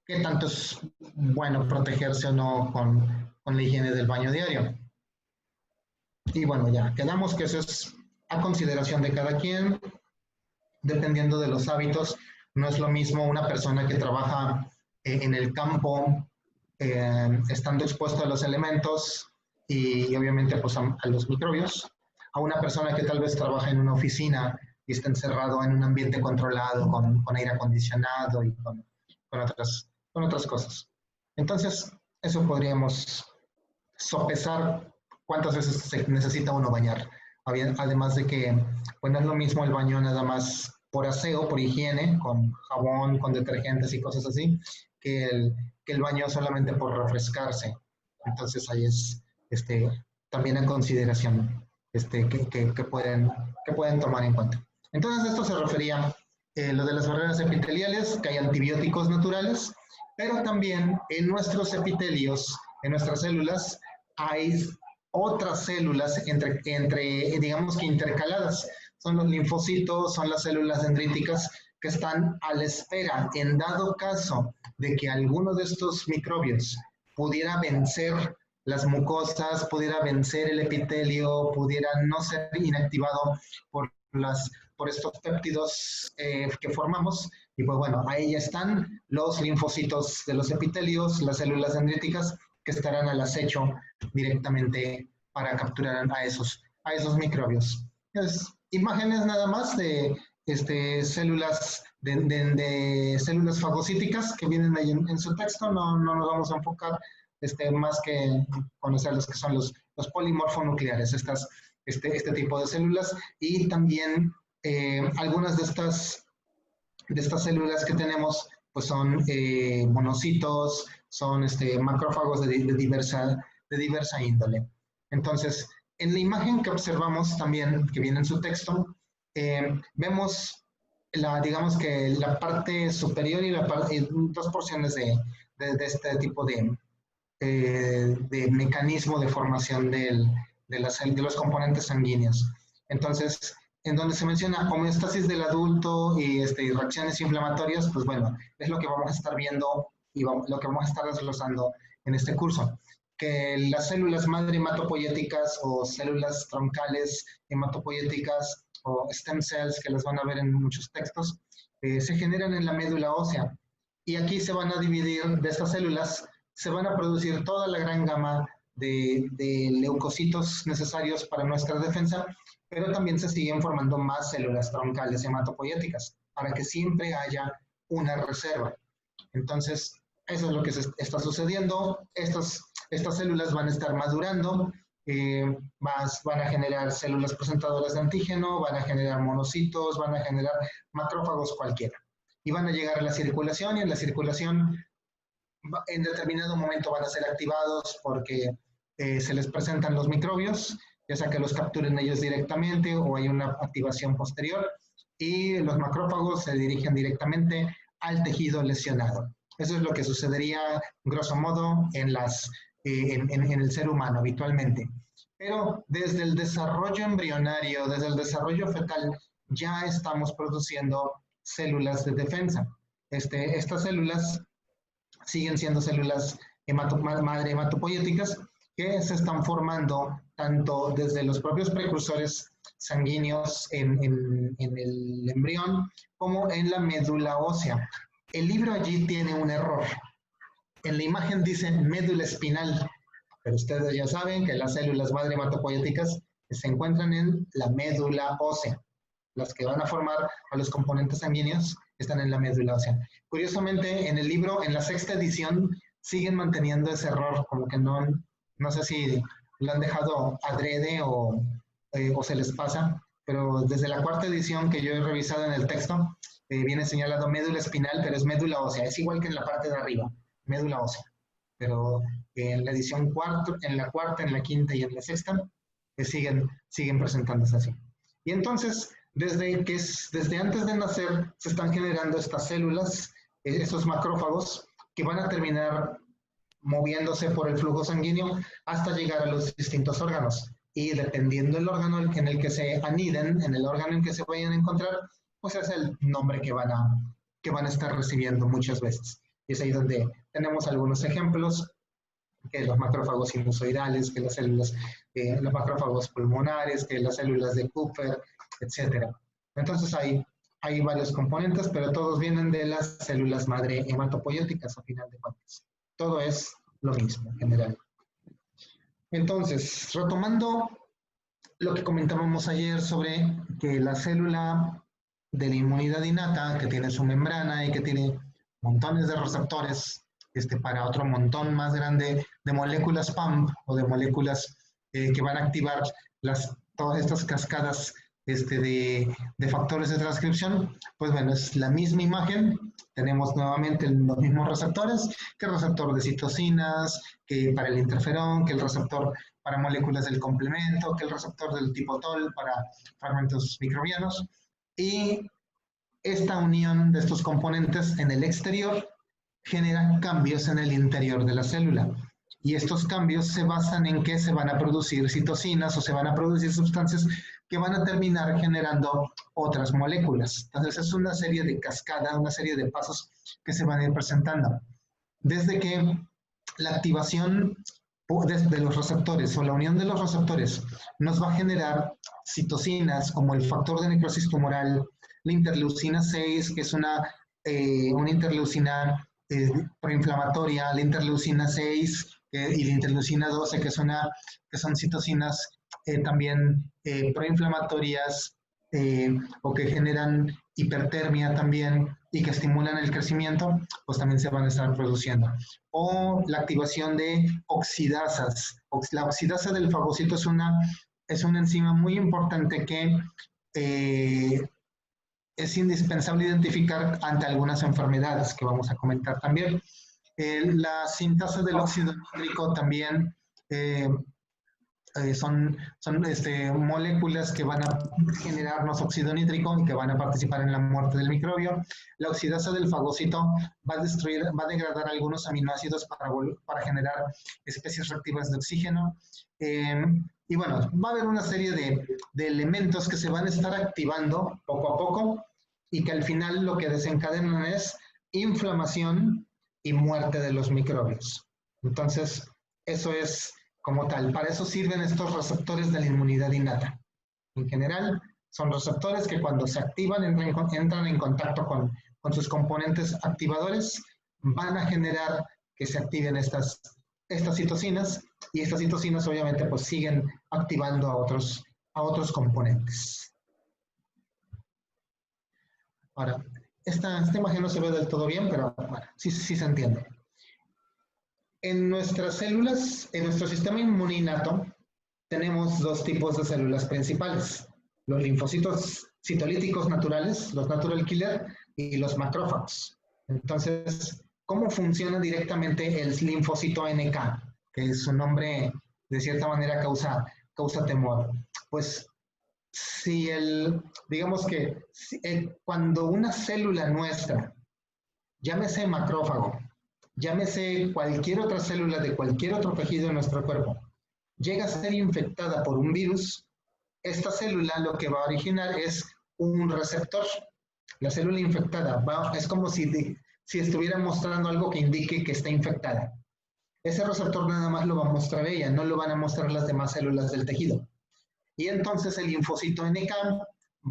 qué tanto es bueno protegerse o no con la higiene del baño diario. Y bueno, ya quedamos que eso es a consideración de cada quien, dependiendo de los hábitos. No es lo mismo una persona que trabaja en el campo, estando expuesto a los elementos y obviamente pues a los microbios, a una persona que tal vez trabaja en una oficina y está encerrado en un ambiente controlado con aire acondicionado y con otras cosas. Entonces, eso podríamos sopesar cuántas veces se necesita uno bañar. Además de que pues no es lo mismo el baño nada más por aseo, por higiene, con jabón, con detergentes y cosas así, que que el baño solamente por refrescarse. Entonces ahí es también en consideración que pueden tomar en cuenta. Entonces esto se refería lo de las barreras epiteliales, que hay antibióticos naturales, pero también en nuestros epitelios, en nuestras células, hay otras células digamos que intercaladas. Son los linfocitos, son las células dendríticas que están a la espera, en dado caso de que alguno de estos microbios pudiera vencer las mucosas, pudiera vencer el epitelio, pudiera no ser inactivado por, por estos péptidos que formamos. Y pues bueno, ahí ya están los linfocitos de los epitelios, las células dendríticas, que estarán al acecho directamente para capturar a esos microbios. Entonces, imágenes nada más de células de células fagocíticas que vienen ahí en su texto. No nos vamos a enfocar más que conocer los que son los polimorfonucleares, este tipo de células, y también algunas de estas células que tenemos pues son monocitos, son macrófagos de diversa índole. Entonces, en la imagen que observamos también, que viene en su texto, vemos digamos que la parte superior y dos porciones de este tipo de mecanismo de formación de los componentes sanguíneos. Entonces, en donde se menciona homeostasis del adulto y reacciones inflamatorias, pues bueno, es lo que vamos a estar viendo y lo que vamos a estar desglosando en este curso. Que las células madre hematopoyéticas o células troncales hematopoyéticas o stem cells, que las van a ver en muchos textos, se generan en la médula ósea. Y aquí se van a dividir de estas células, se van a producir toda la gran gama de leucocitos necesarios para nuestra defensa, pero también se siguen formando más células troncales hematopoyéticas para que siempre haya una reserva. Entonces, eso es lo que está sucediendo. Estas células van a estar madurando, van a generar células presentadoras de antígeno, van a generar monocitos, van a generar macrófagos cualquiera. Y van a llegar a la circulación, y en la circulación en determinado momento van a ser activados porque se les presentan los microbios, ya sea que los capturen ellos directamente o hay una activación posterior, y los macrófagos se dirigen directamente al tejido lesionado. Eso es lo que sucedería, grosso modo, en el ser humano habitualmente. Pero desde el desarrollo embrionario, desde el desarrollo fetal, ya estamos produciendo células de defensa. Estas células siguen siendo células madre hematopoyéticas que se están formando tanto desde los propios precursores sanguíneos en el embrión como en la médula ósea. El libro allí tiene un error. En la imagen dice médula espinal, pero ustedes ya saben que las células madre hematopoyéticas se encuentran en la médula ósea. Las que van a formar a los componentes sanguíneos están en la médula ósea. Curiosamente, en el libro, en la sexta edición, siguen manteniendo ese error, como que no sé si lo han dejado adrede o se les pasa, pero desde la cuarta edición que yo he revisado en el texto, viene señalado médula espinal, pero es médula ósea, es igual que en la parte de arriba, médula ósea. Pero en la edición en la cuarta, en la quinta y en la sexta, siguen presentándose así. Y entonces, desde antes de nacer, se están generando estas células, estos macrófagos, que van a terminar moviéndose por el flujo sanguíneo hasta llegar a los distintos órganos. Y dependiendo del órgano en el que se aniden, en el órgano en que se vayan a encontrar, pues es el nombre que van a estar recibiendo muchas veces. Y es ahí donde tenemos algunos ejemplos, que los macrófagos sinusoidales, que las células, los macrófagos pulmonares, que las células de Kupffer, etc. Entonces hay varios componentes, pero todos vienen de las células madre hematopoyéticas, a final de cuentas. Todo es lo mismo en general. Entonces, retomando lo que comentábamos ayer sobre que la célula de la inmunidad innata, que tiene su membrana y que tiene montones de receptores para otro montón más grande de moléculas PAMP o de moléculas que van a activar todas estas cascadas de factores de transcripción, pues bueno, es la misma imagen. Tenemos nuevamente los mismos receptores, que el receptor de citocinas, que para el interferón, que el receptor para moléculas del complemento, que el receptor del tipo TOL para fragmentos microbianos. Y esta unión de estos componentes en el exterior genera cambios en el interior de la célula. Y estos cambios se basan en que se van a producir citocinas o se van a producir sustancias que van a terminar generando otras moléculas. Entonces es una serie de cascada, una serie de pasos que se van a ir presentando. Desde que la activación de los receptores o la unión de los receptores nos va a generar citocinas como el factor de necrosis tumoral, la interleucina 6, que es una interleucina proinflamatoria, la interleucina 6 y la interleucina 12, que son citocinas también proinflamatorias o que generan hipertermia también y que estimulan el crecimiento, pues también se van a estar produciendo. O la activación de oxidasas. La oxidasa del fagocito es una enzima muy importante que es indispensable identificar ante algunas enfermedades que vamos a comentar también. La sintasa del óxido nítrico también son moléculas que van a generarnos óxido nítrico y que van a participar en la muerte del microbio. La oxidasa del fagocito va a degradar algunos aminoácidos para generar especies reactivas de oxígeno. Y bueno, va a haber una serie de elementos que se van a estar activando poco a poco y que al final lo que desencadenan es inflamación y muerte de los microbios. Entonces, eso es como tal. Para eso sirven estos receptores de la inmunidad innata. En general, son receptores que cuando se activan entran en contacto con sus componentes activadores, van a generar que se activen estas citocinas, y estas citocinas obviamente pues siguen activando a otros componentes. Ahora, esta imagen no se ve del todo bien, pero bueno, sí se entiende. En nuestras células, en nuestro sistema inmuninato, tenemos dos tipos de células principales: los linfocitos citolíticos naturales, los natural killer, y los macrófagos. Entonces, ¿cómo funciona directamente el linfocito NK? Que su nombre de cierta manera causa temor. Pues digamos que cuando una célula nuestra, llámese macrófago, llámese cualquier otra célula de cualquier otro tejido de nuestro cuerpo, llega a ser infectada por un virus, esta célula lo que va a originar es un receptor. La célula infectada es como si estuviera mostrando algo que indique que está infectada. Ese receptor nada más lo va a mostrar ella, no lo van a mostrar las demás células del tejido. Y entonces el linfocito NK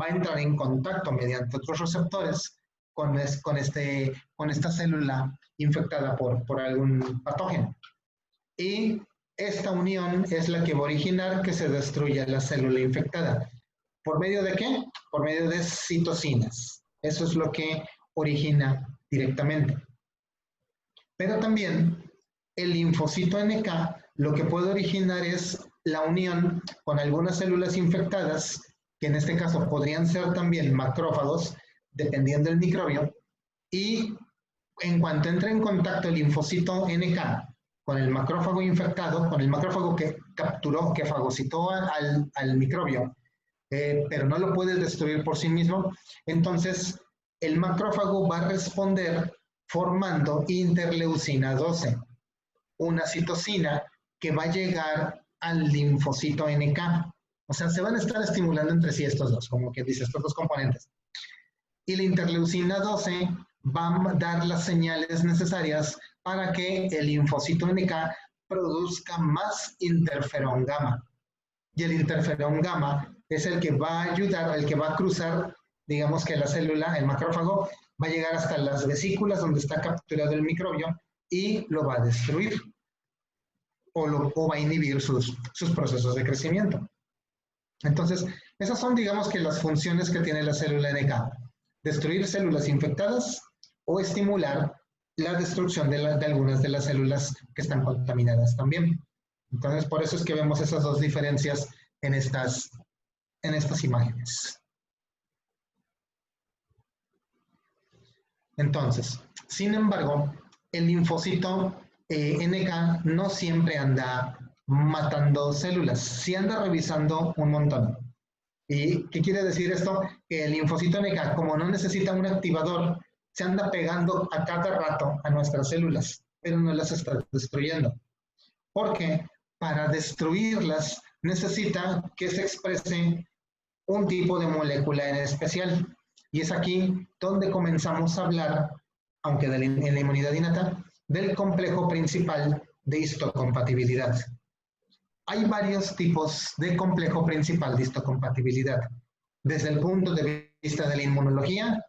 va a entrar en contacto mediante otros receptores con esta célula infectada por algún patógeno. Y esta unión es la que va a originar que se destruya la célula infectada. ¿Por medio de qué? Por medio de citocinas. Eso es lo que origina directamente. Pero también el linfocito NK lo que puede originar es la unión con algunas células infectadas, que en este caso podrían ser también macrófagos, dependiendo del microbio, y en cuanto entre en contacto el linfocito NK con el macrófago infectado, con el macrófago que capturó, que fagocitó al microbio, pero no lo puede destruir por sí mismo, entonces el macrófago va a responder formando interleucina 12, una citocina que va a llegar al linfocito NK. O sea, se van a estar estimulando entre sí estos dos, como que dice, estos dos componentes. Y la interleucina 12 va a dar las señales necesarias para que el linfocito NK produzca más interferón gamma. Y el interferón gamma es el que va a ayudar, el que va a cruzar, digamos que la célula, el macrófago, va a llegar hasta las vesículas donde está capturado el microbio y lo va a destruir o va a inhibir sus procesos de crecimiento. Entonces, esas son, digamos que las funciones que tiene la célula NK. Destruir células infectadas o estimular la destrucción de algunas de las células que están contaminadas también. Entonces, por eso es que vemos esas dos diferencias en estas imágenes. Entonces, sin embargo, el linfocito NK no siempre anda matando células, sí anda revisando un montón. ¿Y qué quiere decir esto? Que el linfocito NK, como no necesita un activador, se anda pegando a cada rato a nuestras células, pero no las está destruyendo. Porque para destruirlas necesita que se exprese un tipo de molécula en especial. Y es aquí donde comenzamos a hablar, aunque en la inmunidad innata, del complejo principal de histocompatibilidad. Hay varios tipos de complejo principal de histocompatibilidad. Desde el punto de vista de la inmunología,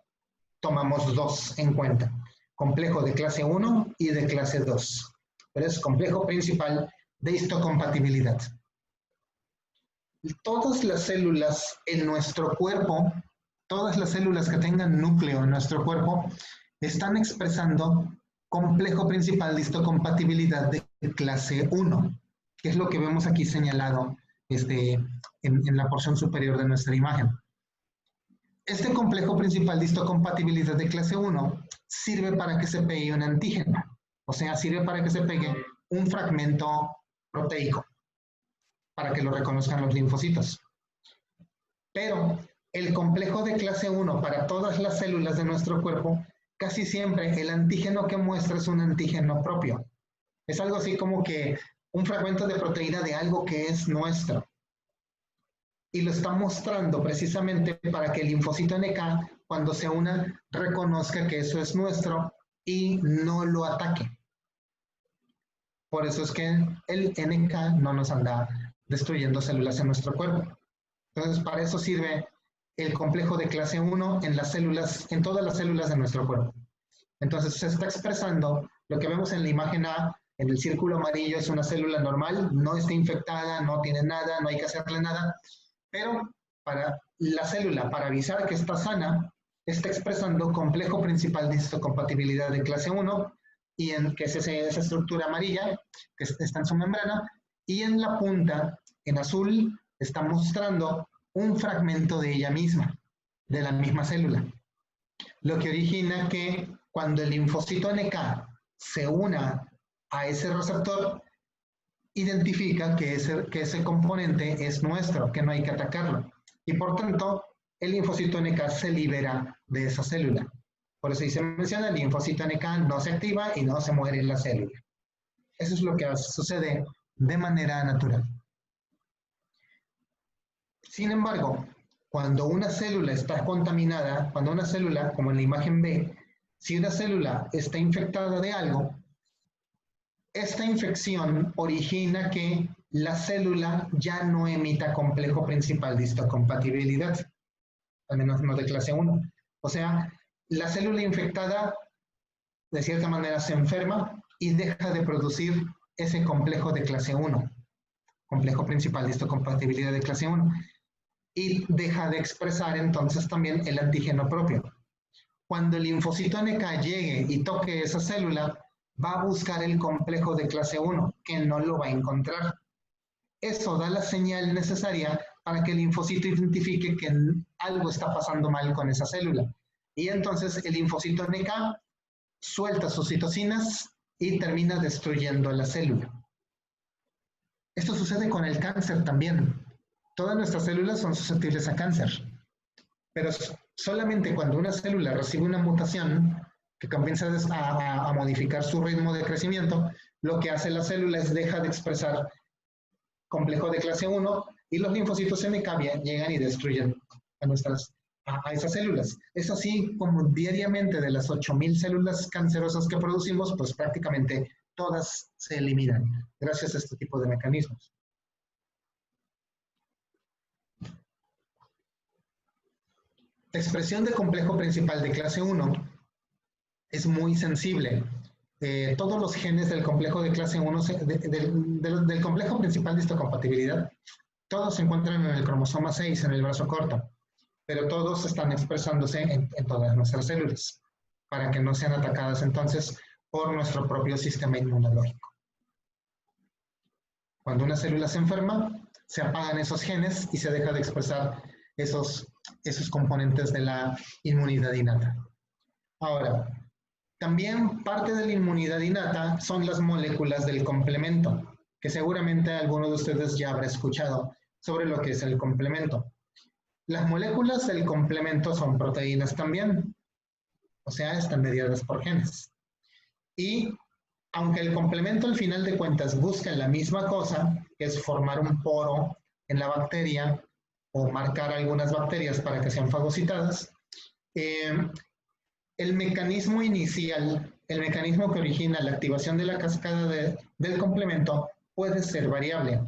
tomamos dos en cuenta: complejo de clase 1 y de clase 2. Pero es complejo principal de histocompatibilidad. Todas las células en nuestro cuerpo, todas las células que tengan núcleo en nuestro cuerpo, están expresando complejo principal de histocompatibilidad de clase 1, que es lo que vemos aquí señalado en la porción superior de nuestra imagen. Este complejo principal de histocompatibilidad de clase 1 sirve para que se pegue un antígeno, o sea, sirve para que se pegue un fragmento proteico, para que lo reconozcan los linfocitos. Pero el complejo de clase 1 para todas las células de nuestro cuerpo, casi siempre el antígeno que muestra es un antígeno propio. Es algo así como que un fragmento de proteína de algo que es nuestro. Y lo está mostrando precisamente para que el linfocito NK, cuando se una, reconozca que eso es nuestro y no lo ataque. Por eso es que el NK no nos anda destruyendo células en nuestro cuerpo. Entonces, para eso sirve el complejo de clase 1 en las células, en todas las células de nuestro cuerpo. Entonces, se está expresando lo que vemos en la imagen A, en el círculo amarillo es una célula normal, no está infectada, no tiene nada, no hay que hacerle nada, pero para la célula, para avisar que está sana, está expresando complejo principal de histocompatibilidad de clase 1, y que es esa estructura amarilla que está en su membrana, y en la punta, en azul, está mostrando un fragmento de ella misma, de la misma célula. Lo que origina que cuando el linfocito NK se una a ese receptor, identifica que ese componente es nuestro, que no hay que atacarlo. Y por tanto, el linfocito NK se libera de esa célula. Por eso ahí se menciona, el linfocito NK no se activa y no se muere en la célula. Eso es lo que sucede de manera natural. Sin embargo, cuando una célula está contaminada, cuando una célula, como en la imagen B, si una célula está infectada de algo, esta infección origina que la célula ya no emita complejo principal de histocompatibilidad, al menos no de clase 1. O sea, la célula infectada de cierta manera se enferma y deja de producir ese complejo de clase 1, complejo principal de histocompatibilidad de clase 1, y deja de expresar entonces también el antígeno propio. Cuando el linfocito NK llegue y toque esa célula, va a buscar el complejo de clase 1, que no lo va a encontrar. Eso da la señal necesaria para que el linfocito identifique que algo está pasando mal con esa célula. Y entonces el linfocito NK suelta sus citocinas y termina destruyendo la célula. Esto sucede con el cáncer también. Todas nuestras células son susceptibles a cáncer, pero solamente cuando una célula recibe una mutación que comienza a modificar su ritmo de crecimiento, lo que hace la célula es deja de expresar complejo de clase 1 y los linfocitos NK llegan y destruyen a nuestras a esas células. Es así como diariamente de las 8.000 células cancerosas que producimos, pues prácticamente todas se eliminan gracias a este tipo de mecanismos. La expresión de complejo principal de clase 1 es muy sensible. Todos los genes del complejo de clase 1, del complejo principal de histocompatibilidad, todos se encuentran en el cromosoma 6, en el brazo corto, pero todos están expresándose en todas nuestras células, para que no sean atacadas entonces por nuestro propio sistema inmunológico. Cuando una célula se enferma, se apagan esos genes y se deja de expresar esos componentes de la inmunidad innata. Ahora, también parte de la inmunidad innata son las moléculas del complemento, que seguramente alguno de ustedes ya habrá escuchado sobre lo que es el complemento. Las moléculas del complemento son proteínas también, o sea, están mediadas por genes. Y aunque el complemento al final de cuentas busca la misma cosa, que es formar un poro en la bacteria o marcar algunas bacterias para que sean fagocitadas, el mecanismo inicial, el mecanismo que origina la activación de la cascada del complemento puede ser variable.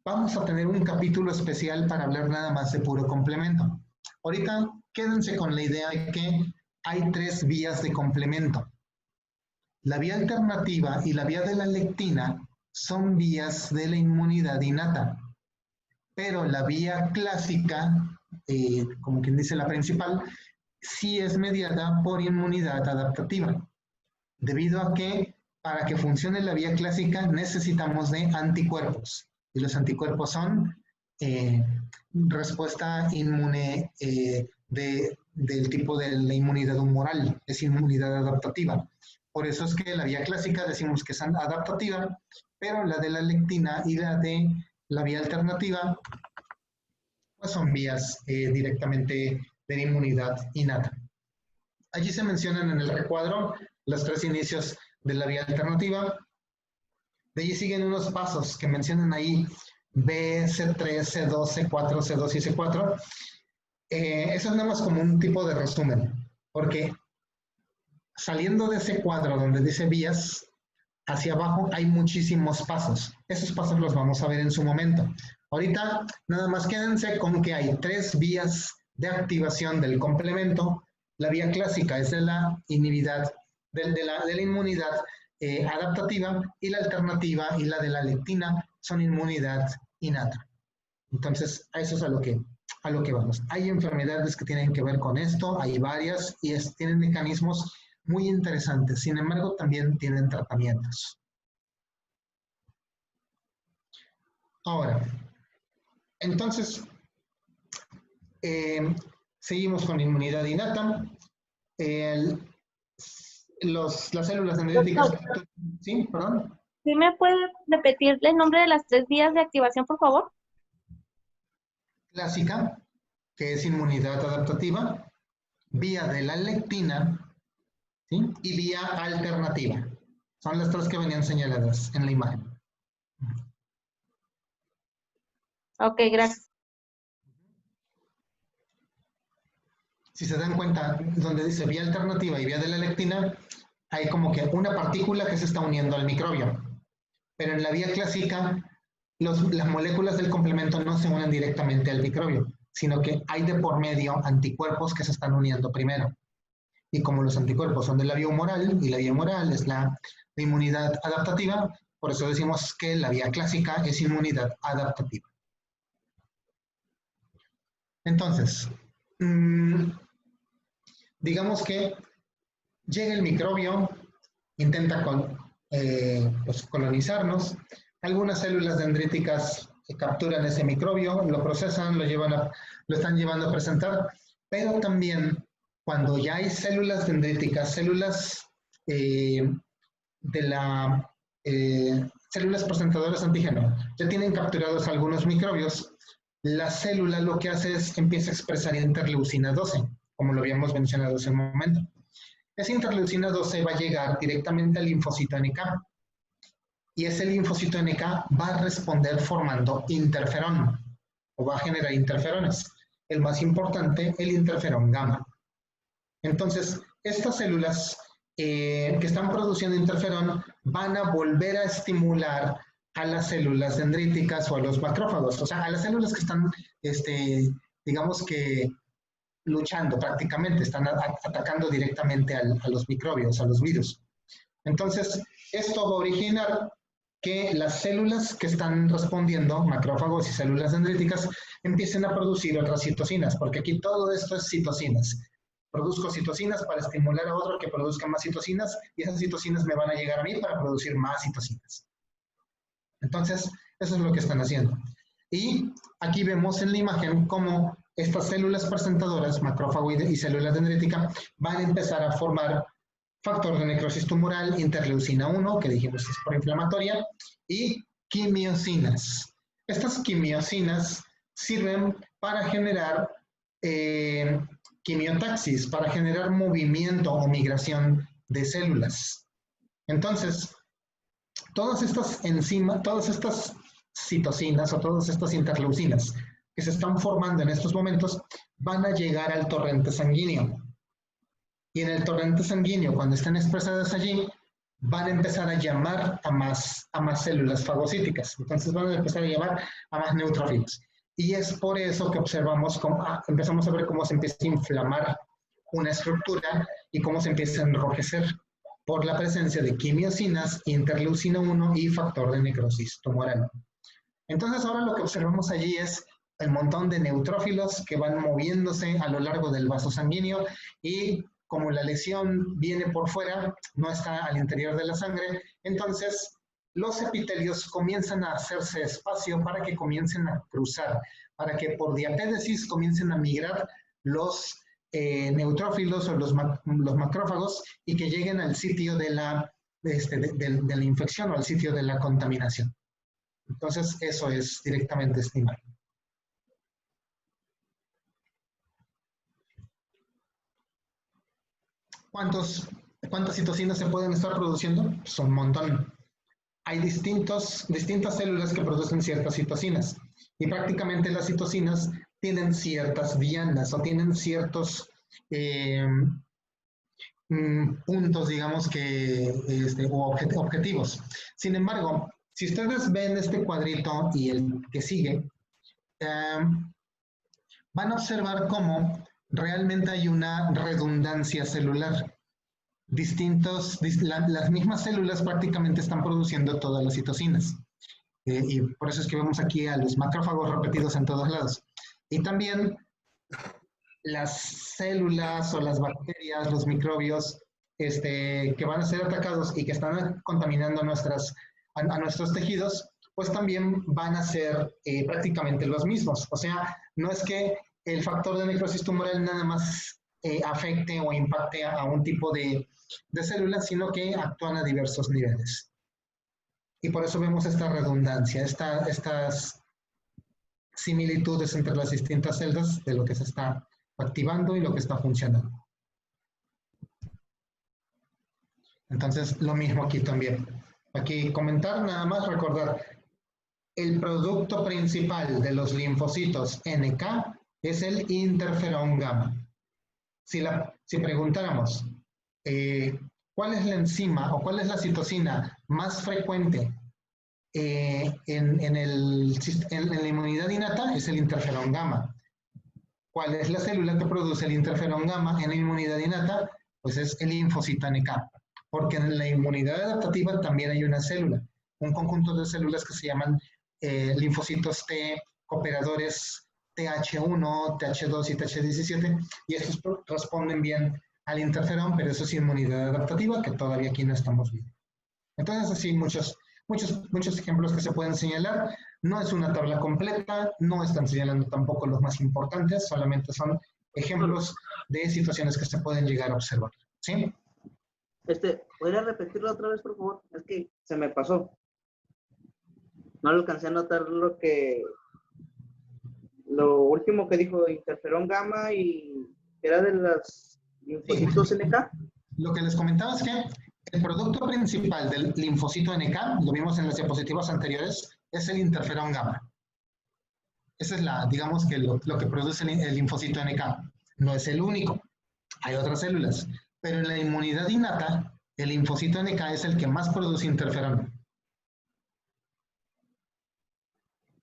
Vamos a tener un capítulo especial para hablar nada más de puro complemento. Ahorita quédense con la idea de que hay 3 vías de complemento. La vía alternativa y la vía de la lectina son vías de la inmunidad innata, pero la vía clásica, como quien dice la principal, sí es mediada por inmunidad adaptativa, debido a que para que funcione la vía clásica necesitamos de anticuerpos, y los anticuerpos son respuesta inmune del tipo de la inmunidad humoral, es inmunidad adaptativa. Por eso es que la vía clásica decimos que es adaptativa, pero la de la lectina y la de la vía alternativa pues son vías directamente de la inmunidad innata. Allí se mencionan en el recuadro los 3 inicios de la vía alternativa. De allí siguen unos pasos que mencionan ahí B, C3, C2, C4, C2 y C4. Eso es nada más como un tipo de resumen, porque saliendo de ese cuadro donde dice vías, hacia abajo hay muchísimos pasos. Esos pasos los vamos a ver en su momento. Ahorita nada más quédense con que hay 3 vías de activación del complemento. La vía clásica es de la inmunidad adaptativa, y la alternativa y la de la lectina son inmunidad innata. Entonces, a eso es a lo que vamos. Hay enfermedades que tienen que ver con esto, hay varias y tienen mecanismos muy interesantes. Sin embargo, también tienen tratamientos. Ahora, entonces, seguimos con inmunidad innata. Las células dendríticas. ¿Sí? ¿Perdón? ¿Sí me puede repetir el nombre de las 3 vías de activación, por favor? Clásica, que es inmunidad adaptativa, vía de la lectina, ¿sí? Y vía alternativa. Son las 3 que venían señaladas en la imagen. Ok, gracias. Si se dan cuenta, donde dice vía alternativa y vía de la lectina, hay como que una partícula que se está uniendo al microbio. Pero en la vía clásica, las moléculas del complemento no se unen directamente al microbio, sino que hay de por medio anticuerpos que se están uniendo primero. Y como los anticuerpos son de la vía humoral, y la vía humoral es la inmunidad adaptativa, por eso decimos que la vía clásica es inmunidad adaptativa. Entonces, digamos que llega el microbio, intenta pues colonizarnos. Algunas células dendríticas capturan ese microbio, lo procesan, lo están llevando a presentar, pero también cuando ya hay células dendríticas, células células presentadoras de antígeno, ya tienen capturados algunos microbios, la célula lo que hace es empieza a expresar interleucina 12, como lo habíamos mencionado hace un momento. Esa interleucina 12 va a llegar directamente al linfocito NK, y ese linfocito NK va a responder formando interferón, o va a generar interferones. el más importante, el interferón gamma. Entonces, estas células que están produciendo interferón van a volver a estimular a las células dendríticas o a los macrófagos, o sea, a las células que están, digamos que, luchando prácticamente, están atacando directamente a los microbios, a los virus. Entonces, esto va a originar que las células que están respondiendo, macrófagos y células dendríticas, empiecen a producir otras citocinas, porque aquí todo esto es citocinas. Produzco citocinas para estimular a otro que produzca más citocinas, y esas citocinas me van a llegar a mí para producir más citocinas. Entonces, eso es lo que están haciendo. Y aquí vemos en la imagen cómo estas células presentadoras, macrófago y células dendrítica, van a empezar a formar factor de necrosis tumoral, interleucina 1, que dijimos que es proinflamatoria, y quimiosinas. Estas quimiosinas sirven para generar quimiotaxis, para generar movimiento o migración de células. Entonces, todas estas enzimas, todas estas citocinas o todas estas interleucinas que se están formando en estos momentos van a llegar al torrente sanguíneo. Y en el torrente sanguíneo, cuando estén expresadas allí, van a empezar a llamar a más células fagocíticas. Entonces van a empezar a llamar a más neutrófilos. Y es por eso que observamos, empezamos a ver cómo se empieza a inflamar una estructura y cómo se empieza a enrojecer por la presencia de quimiosinas, interleucina 1 y factor de necrosis tumoral. Entonces ahora lo que observamos allí es el montón de neutrófilos que van moviéndose a lo largo del vaso sanguíneo, y como la lesión viene por fuera, no está al interior de la sangre, entonces los epitelios comienzan a hacerse espacio para que comiencen a cruzar, para que por diapédesis comiencen a migrar los neutrófilos o los macrófagos, y que lleguen al sitio de la infección o al sitio de la contaminación. Entonces, eso es directamente esta imagen. ¿Cuántas citocinas se pueden estar produciendo? Son un montón. Hay distintas células que producen ciertas citocinas, y prácticamente las citocinas tienen ciertas viandas o tienen ciertos puntos, digamos que, o objetivos. Sin embargo, si ustedes ven este cuadrito y el que sigue, van a observar cómo realmente hay una redundancia celular. Las mismas células prácticamente están produciendo todas las citocinas. Y por eso es que vemos aquí a los macrófagos repetidos en todos lados. Y también las células o las bacterias, los microbios que van a ser atacados y que están contaminando a nuestros tejidos, pues también van a ser prácticamente los mismos. O sea, no es que el factor de necrosis tumoral nada más afecte o impacte a un tipo de células, sino que actúan a diversos niveles. Y por eso vemos esta redundancia, estas similitudes entre las distintas celdas de lo que se está activando y lo que está funcionando. Entonces, lo mismo aquí también. Aquí comentar, nada más recordar, el producto principal de los linfocitos NK es el interferón gamma. Si preguntáramos, ¿cuál es la enzima o cuál es la citocina más frecuente en la inmunidad innata? Es el interferón gamma. ¿Cuál es la célula que produce el interferón gamma en la inmunidad innata? Pues es el linfocito NK. Porque en la inmunidad adaptativa también hay una célula, un conjunto de células que se llaman linfocitos T cooperadores TH1, TH2 y TH17, y estos responden bien al interferón, pero eso es inmunidad adaptativa, que todavía aquí no estamos viendo. Entonces, así muchos ejemplos que se pueden señalar. No es una tabla completa, no están señalando tampoco los más importantes, solamente son ejemplos de situaciones que se pueden llegar a observar. ¿Sí? ¿Podría repetirlo otra vez, por favor? Es que se me pasó. No alcancé a notar lo último que dijo, interferón gamma, y era de las linfocitos NK. Lo que les comentaba es que el producto principal del linfocito NK, lo vimos en las diapositivas anteriores, es el interferón gamma. Esa es digamos que lo que produce el linfocito NK. No es el único, hay otras células, pero en la inmunidad innata, el linfocito NK es el que más produce interferón.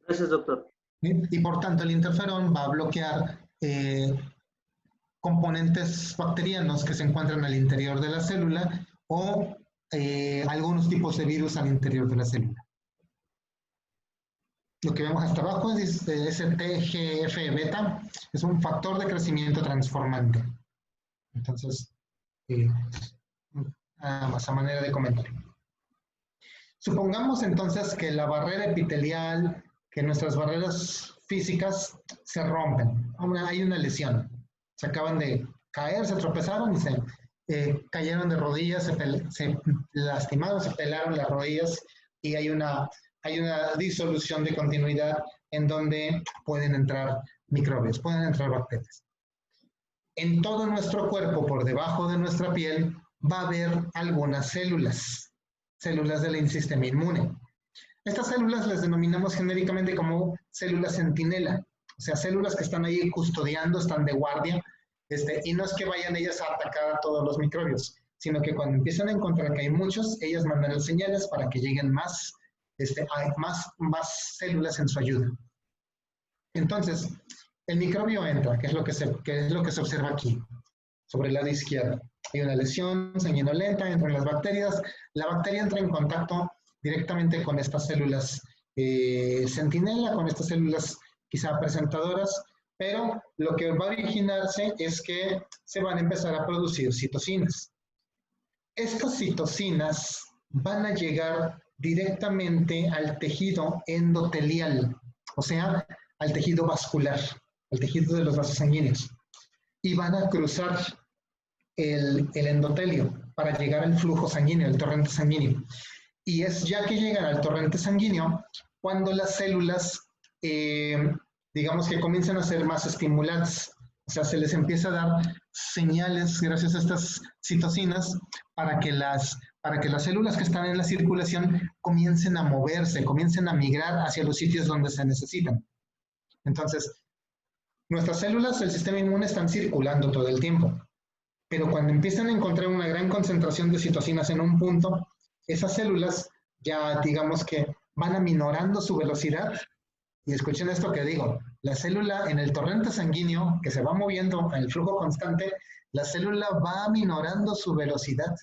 Gracias, doctor. Y por tanto el interferón va a bloquear componentes bacterianos que se encuentran al interior de la célula o algunos tipos de virus al interior de la célula. Lo que vemos hasta abajo es ese TGF-beta, es un factor de crecimiento transformante. Entonces, nada más a manera de comentario. Supongamos entonces que la barrera epitelial, que nuestras barreras físicas se rompen. Hay una lesión. Se acaban de caer, se tropezaron y se cayeron de rodillas, se lastimaron, se pelaron las rodillas y hay una disolución de continuidad en donde pueden entrar microbios, pueden entrar bacterias. En todo nuestro cuerpo, por debajo de nuestra piel, va a haber algunas células del sistema inmune. Estas células las denominamos genéricamente como células centinela, o sea, células que están ahí custodiando, están de guardia, y no es que vayan ellas a atacar a todos los microbios, sino que cuando empiezan a encontrar que hay muchos, ellas mandan las señales para que lleguen más células en su ayuda. Entonces, el microbio entra, que es lo que se observa aquí, sobre el lado izquierdo. Hay una lesión sanguinolenta, entran las bacterias, la bacteria entra en contacto directamente con estas células centinela, con estas células quizá presentadoras, pero lo que va a originarse es que se van a empezar a producir citocinas. Estas citocinas van a llegar directamente al tejido endotelial, o sea, al tejido vascular, al tejido de los vasos sanguíneos, y van a cruzar el endotelio para llegar al flujo sanguíneo, al torrente sanguíneo. Y es ya que llegan al torrente sanguíneo cuando las células, digamos que comienzan a ser más estimulantes, o sea, se les empieza a dar señales gracias a estas citocinas para que las células que están en la circulación comiencen a moverse, comiencen a migrar hacia los sitios donde se necesitan. Entonces, nuestras células del sistema inmune están circulando todo el tiempo, pero cuando empiezan a encontrar una gran concentración de citocinas en un punto, esas células ya digamos que van aminorando su velocidad. Y escuchen esto que digo, la célula en el torrente sanguíneo que se va moviendo en el flujo constante, la célula va aminorando su velocidad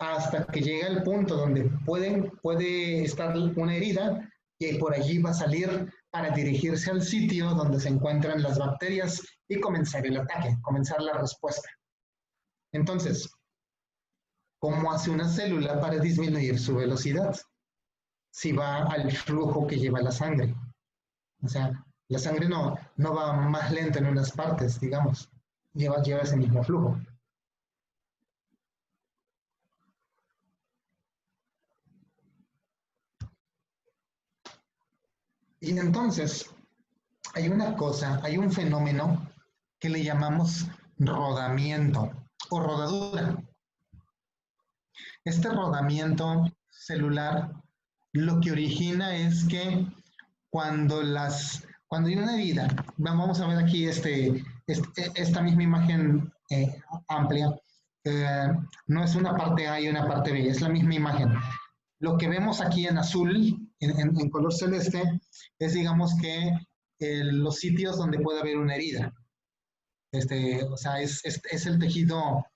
hasta que llega el punto donde puede estar una herida y por allí va a salir para dirigirse al sitio donde se encuentran las bacterias y comenzar el ataque, comenzar la respuesta. Entonces, ¿cómo hace una célula para disminuir su velocidad? Si va al flujo que lleva la sangre. O sea, la sangre no va más lenta en unas partes, digamos, lleva ese mismo flujo. Y entonces, hay un fenómeno que le llamamos rodamiento o rodadura. Este rodamiento celular lo que origina es que cuando hay una herida, vamos a ver aquí esta misma imagen amplia, no es una parte A y una parte B, es la misma imagen. Lo que vemos aquí en azul, en color celeste, es digamos que los sitios donde puede haber una herida. O sea, es el tejido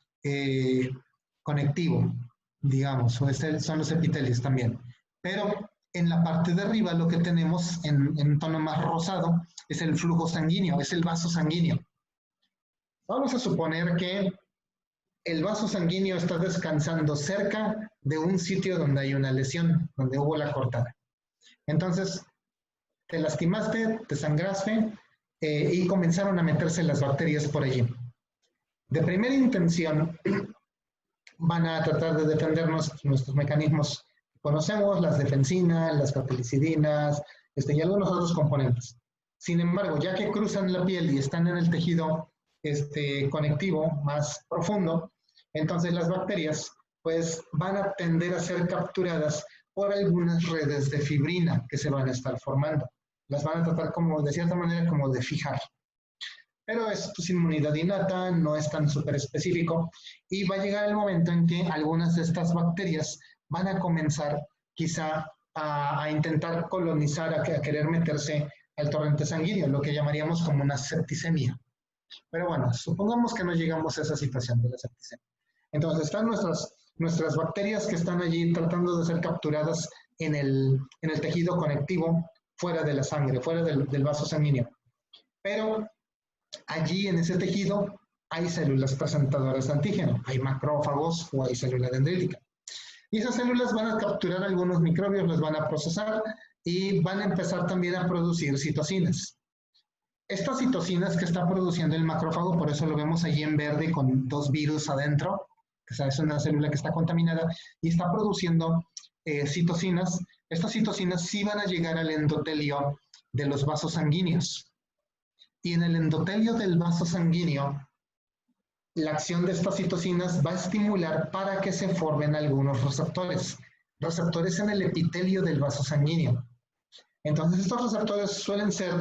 conectivo, digamos, o son los epitelios también. Pero en la parte de arriba lo que tenemos en tono más rosado es el flujo sanguíneo, es el vaso sanguíneo. Vamos a suponer que el vaso sanguíneo está descansando cerca de un sitio donde hay una lesión, donde hubo la cortada. Entonces, te lastimaste, te sangraste y comenzaron a meterse las bacterias por allí. De primera intención, van a tratar de defendernos nuestros mecanismos. Conocemos las defensinas, las catelicidinas y algunos otros componentes. Sin embargo, ya que cruzan la piel y están en el tejido conectivo más profundo, entonces las bacterias pues van a tender a ser capturadas por algunas redes de fibrina que se van a estar formando. las van a tratar como, de cierta manera, como de fijar. Pero es pues, inmunidad innata, no es tan súper específico, y va a llegar el momento en que algunas de estas bacterias van a comenzar quizá a intentar colonizar, a querer meterse al torrente sanguíneo, lo que llamaríamos como una septicemia. Pero bueno, supongamos que no llegamos a esa situación de la septicemia. Entonces están nuestras bacterias que están allí tratando de ser capturadas en el tejido conectivo, fuera de la sangre, fuera del vaso sanguíneo. Pero allí en ese tejido hay células presentadoras de antígeno, hay macrófagos o hay célula dendrítica. Y esas células van a capturar algunos microbios, los van a procesar y van a empezar también a producir citocinas. Estas citocinas que está produciendo el macrófago, por eso lo vemos allí en verde con 2 virus adentro, que es una célula que está contaminada y está produciendo citocinas. Estas citocinas sí van a llegar al endotelio de los vasos sanguíneos. Y en el endotelio del vaso sanguíneo, la acción de estas citocinas va a estimular para que se formen algunos receptores en el epitelio del vaso sanguíneo. Entonces, estos receptores suelen ser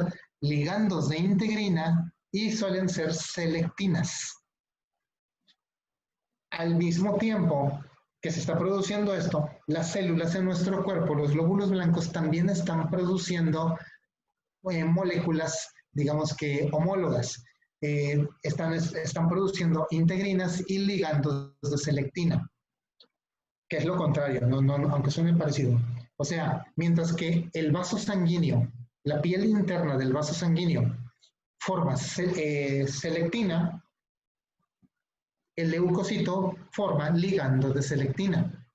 ligandos de integrina y suelen ser selectinas. Al mismo tiempo que se está produciendo esto, las células en nuestro cuerpo, los glóbulos blancos, también están produciendo moléculas, digamos que homólogas. Están produciendo integrinas y ligandos de selectina, que es lo contrario, aunque suene parecido. O sea, mientras que el vaso sanguíneo, la piel interna del vaso sanguíneo, forma selectina, el leucocito forma ligandos de selectina.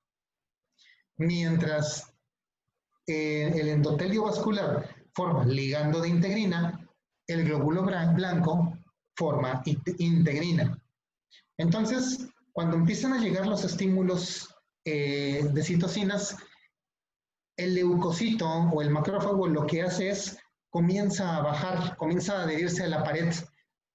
Mientras el endotelio vascular forma ligando de integrina, el glóbulo blanco forma integrina. Entonces, cuando empiezan a llegar los estímulos de citocinas, el leucocito o el macrófago lo que hace es comienza a bajar, comienza a adherirse a la pared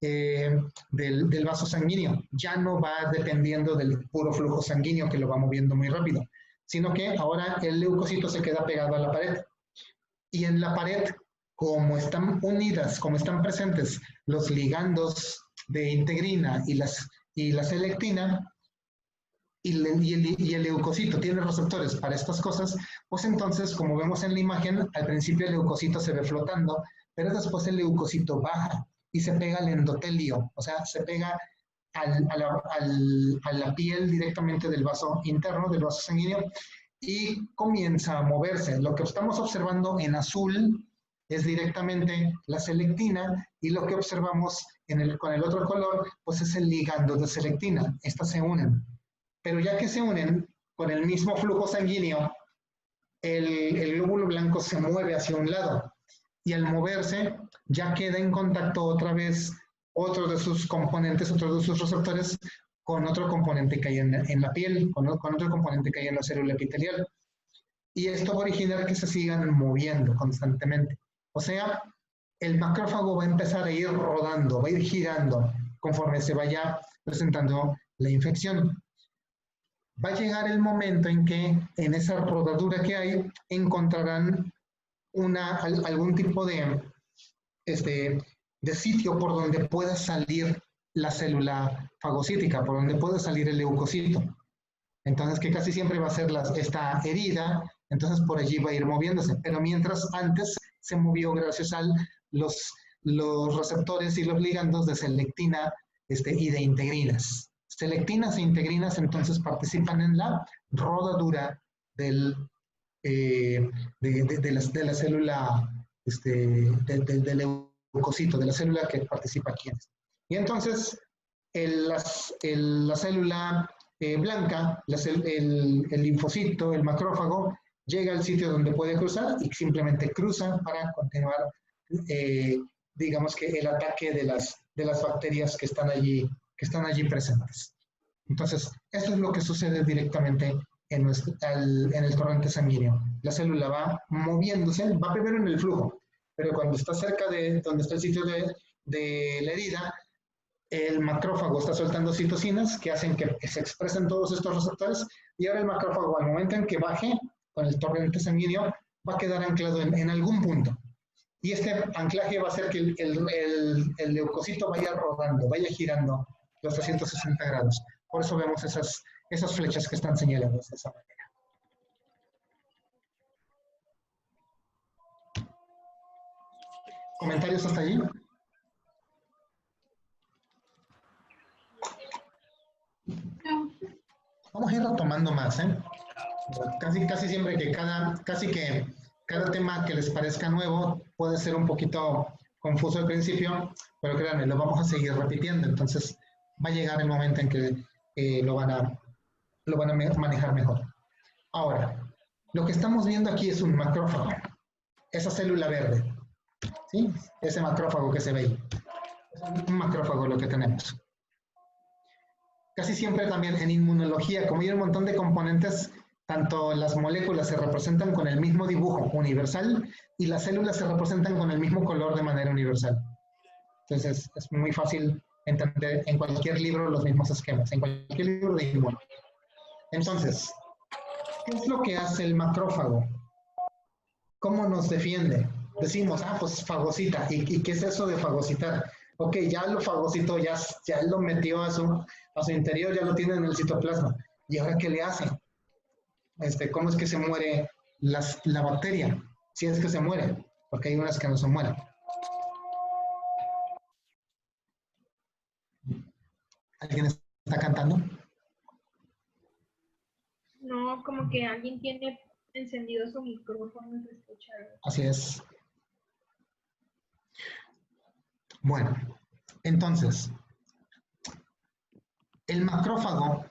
del vaso sanguíneo. Ya no va dependiendo del puro flujo sanguíneo que lo va moviendo muy rápido, sino que ahora el leucocito se queda pegado a la pared. Y en la pared, como están unidas, como están presentes los ligandos de integrina y la selectina, y el leucocito tiene receptores para estas cosas, pues entonces, como vemos en la imagen, al principio el leucocito se ve flotando, pero después el leucocito baja y se pega al endotelio, o sea, se pega a la piel directamente del vaso interno, del vaso sanguíneo, y comienza a moverse. Lo que estamos observando en azul es directamente la selectina, y lo que observamos con el otro color, pues es el ligando de selectina. Estas se unen. Pero ya que se unen con el mismo flujo sanguíneo, el glóbulo blanco se mueve hacia un lado, y al moverse ya queda en contacto otra vez otro de sus componentes, otro de sus receptores, con otro componente que hay en la piel, con otro componente que hay en la célula epitelial. Y esto va a originar que se sigan moviendo constantemente. O sea, el macrófago va a empezar a ir rodando, va a ir girando conforme se vaya presentando la infección. Va a llegar el momento en que en esa rodadura que hay encontrarán algún tipo de sitio por donde pueda salir la célula fagocítica, por donde pueda salir el leucocito. Entonces, que casi siempre va a ser esta herida, entonces por allí va a ir moviéndose. Pero mientras antes se movió gracias a los receptores y los ligandos de selectina y de integrinas. Selectinas e integrinas entonces participan en la rodadura de la célula, del leucocito, de la célula que participa aquí. Y entonces la célula blanca, el linfocito, el macrófago, llega al sitio donde puede cruzar y simplemente cruza para continuar, digamos que el ataque de las bacterias que están allí presentes. Entonces, esto es lo que sucede directamente en el torrente sanguíneo. La célula va moviéndose, va primero en el flujo, pero cuando está cerca de donde está el sitio de la herida, el macrófago está soltando citocinas que hacen que se expresen todos estos receptores, y ahora el macrófago, al momento en que baje con el torrente sanguíneo, va a quedar anclado en algún punto. Y este anclaje va a hacer que el leucocito vaya rodando, vaya girando los 360 grados. Por eso vemos esas flechas que están señaladas de esa manera. ¿Comentarios hasta allí? Vamos a ir retomando más, ¿eh? Casi siempre que cada tema que les parezca nuevo puede ser un poquito confuso al principio, pero créanme, lo vamos a seguir repitiendo. Entonces va a llegar el momento en que lo van a manejar mejor. Ahora, lo que estamos viendo aquí es un macrófago. Esa célula verde, ¿sí? Ese macrófago que se ve ahí. Es un macrófago lo que tenemos. Casi siempre también en inmunología, como hay un montón de componentes, tanto las moléculas se representan con el mismo dibujo universal y las células se representan con el mismo color de manera universal. Entonces es muy fácil entender en cualquier libro los mismos esquemas, en cualquier libro de inmuno. Entonces, ¿qué es lo que hace el macrófago? ¿Cómo nos defiende? Decimos, pues fagocita. ¿Y qué es eso de fagocitar? Ok, ya lo fagocitó, ya lo metió a su interior, ya lo tiene en el citoplasma. ¿Y ahora qué le hace? ¿Cómo es que se muere la bacteria? Si es que se muere, porque hay unas que no se mueren. ¿Alguien está cantando? No, como que alguien tiene encendido su micrófono y se escucha. Así es. Bueno, entonces, el macrófago,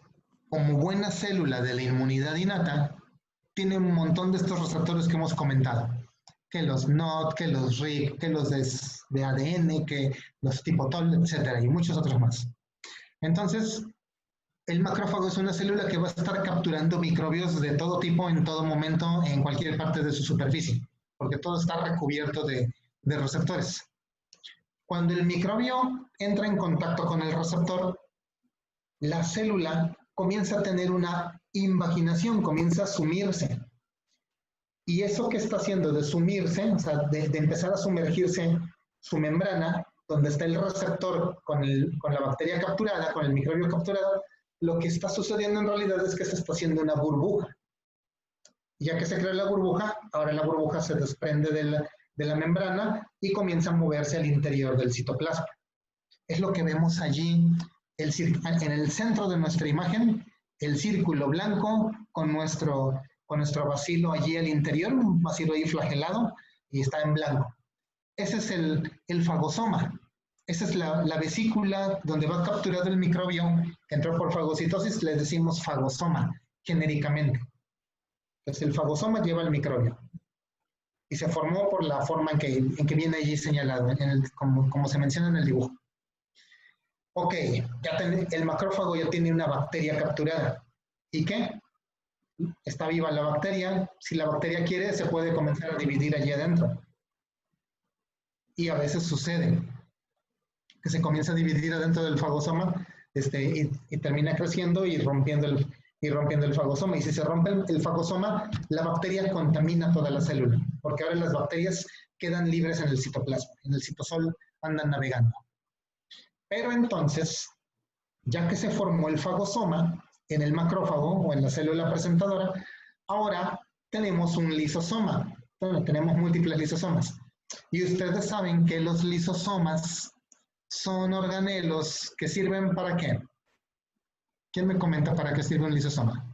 como buena célula de la inmunidad innata, tiene un montón de estos receptores que hemos comentado. Que los NOT, que los RIG, que los de ADN, que los tipo TOL, etcétera, y muchos otros más. Entonces, el macrófago es una célula que va a estar capturando microbios de todo tipo, en todo momento, en cualquier parte de su superficie, porque todo está recubierto de receptores. Cuando el microbio entra en contacto con el receptor, la célula comienza a tener una invaginación, comienza a sumirse. Y eso que está haciendo de sumirse, o sea, de empezar a sumergirse su membrana, donde está el receptor con la bacteria capturada, con el microbio capturado, lo que está sucediendo en realidad es que se está haciendo una burbuja. Y ya que se crea la burbuja, ahora la burbuja se desprende de la membrana y comienza a moverse al interior del citoplasma. Es lo que vemos allí, en el centro de nuestra imagen, el círculo blanco con nuestro bacilo allí al interior, un bacilo ahí flagelado, y está en blanco. Ese es el fagosoma. Esa es la vesícula donde va capturado el microbio que entró por fagocitosis, le decimos fagosoma, genéricamente. Entonces el fagosoma lleva el microbio. Y se formó por la forma en que viene allí señalado, como se menciona en el dibujo. Ok, el macrófago ya tiene una bacteria capturada. ¿Y qué? Está viva la bacteria. Si la bacteria quiere, se puede comenzar a dividir allí adentro. Y a veces sucede que se comienza a dividir adentro del fagosoma y termina creciendo y rompiendo el fagosoma. Y si se rompe el fagosoma, la bacteria contamina toda la célula, porque ahora las bacterias quedan libres en el citoplasma. En el citosol andan navegando. Pero entonces, ya que se formó el fagosoma en el macrófago o en la célula presentadora, ahora tenemos un lisosoma. Bueno, tenemos múltiples lisosomas. Y ustedes saben que los lisosomas son organelos que sirven ¿para qué? ¿Quién me comenta para qué sirve un lisosoma?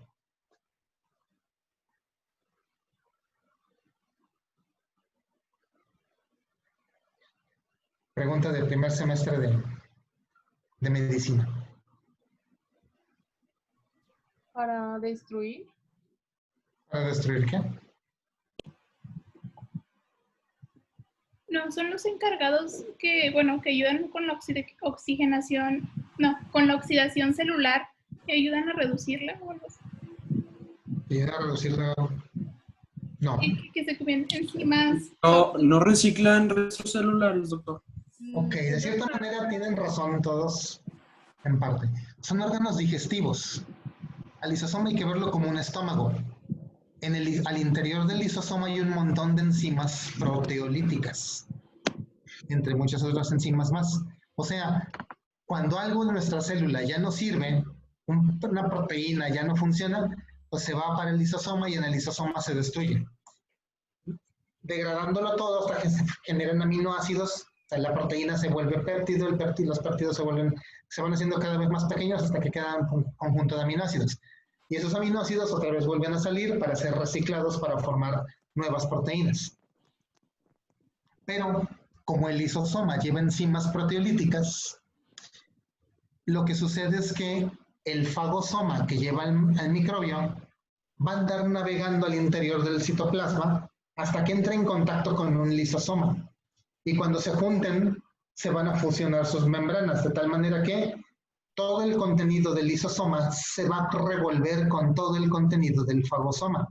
Pregunta del primer semestre de medicina. Para destruir. ¿Para destruir qué? No, son los encargados que ayudan con la oxigenación, con la oxidación celular, que ayudan a reducirla o algo así. ¿Ayudan a reducirla? No. Que se comen enzimas. No reciclan restos celulares, doctor. Ok, de cierta manera tienen razón todos, en parte. Son órganos digestivos. Al lisosoma hay que verlo como un estómago. al interior del lisosoma hay un montón de enzimas proteolíticas, entre muchas otras enzimas más. O sea, cuando algo en nuestra célula ya no sirve, una proteína ya no funciona, pues se va para el lisosoma y en el lisosoma se destruye, degradándolo todo hasta que se generan aminoácidos. O sea, la proteína se vuelve péptido, los péptidos se van haciendo cada vez más pequeños hasta que quedan un conjunto de aminoácidos. Y esos aminoácidos otra vez vuelven a salir para ser reciclados para formar nuevas proteínas. Pero como el lisosoma lleva enzimas proteolíticas, lo que sucede es que el fagosoma que lleva al microbio va a andar navegando al interior del citoplasma hasta que entre en contacto con un lisosoma. Y cuando se junten, se van a fusionar sus membranas, de tal manera que todo el contenido del lisosoma se va a revolver con todo el contenido del fagosoma,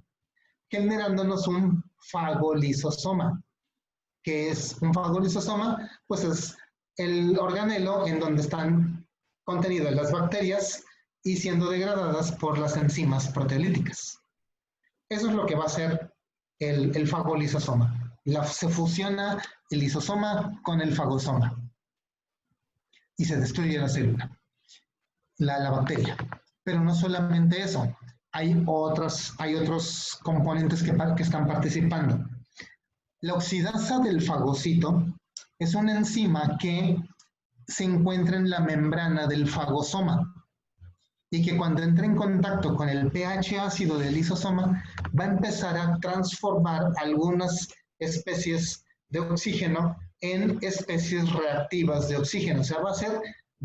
generándonos un fagolisosoma. ¿Qué es un fagolisosoma? Pues es el organelo en donde están contenidas las bacterias y siendo degradadas por las enzimas proteolíticas. Eso es lo que va a hacer el fagolisosoma. Se fusiona el lisosoma con el fagosoma y se destruye la célula, la bacteria. Pero no solamente eso, hay otros componentes que están participando. La oxidasa del fagocito es una enzima que se encuentra en la membrana del fagosoma y que cuando entra en contacto con el pH ácido del lisosoma va a empezar a transformar algunas especies de oxígeno en especies reactivas de oxígeno. O sea, va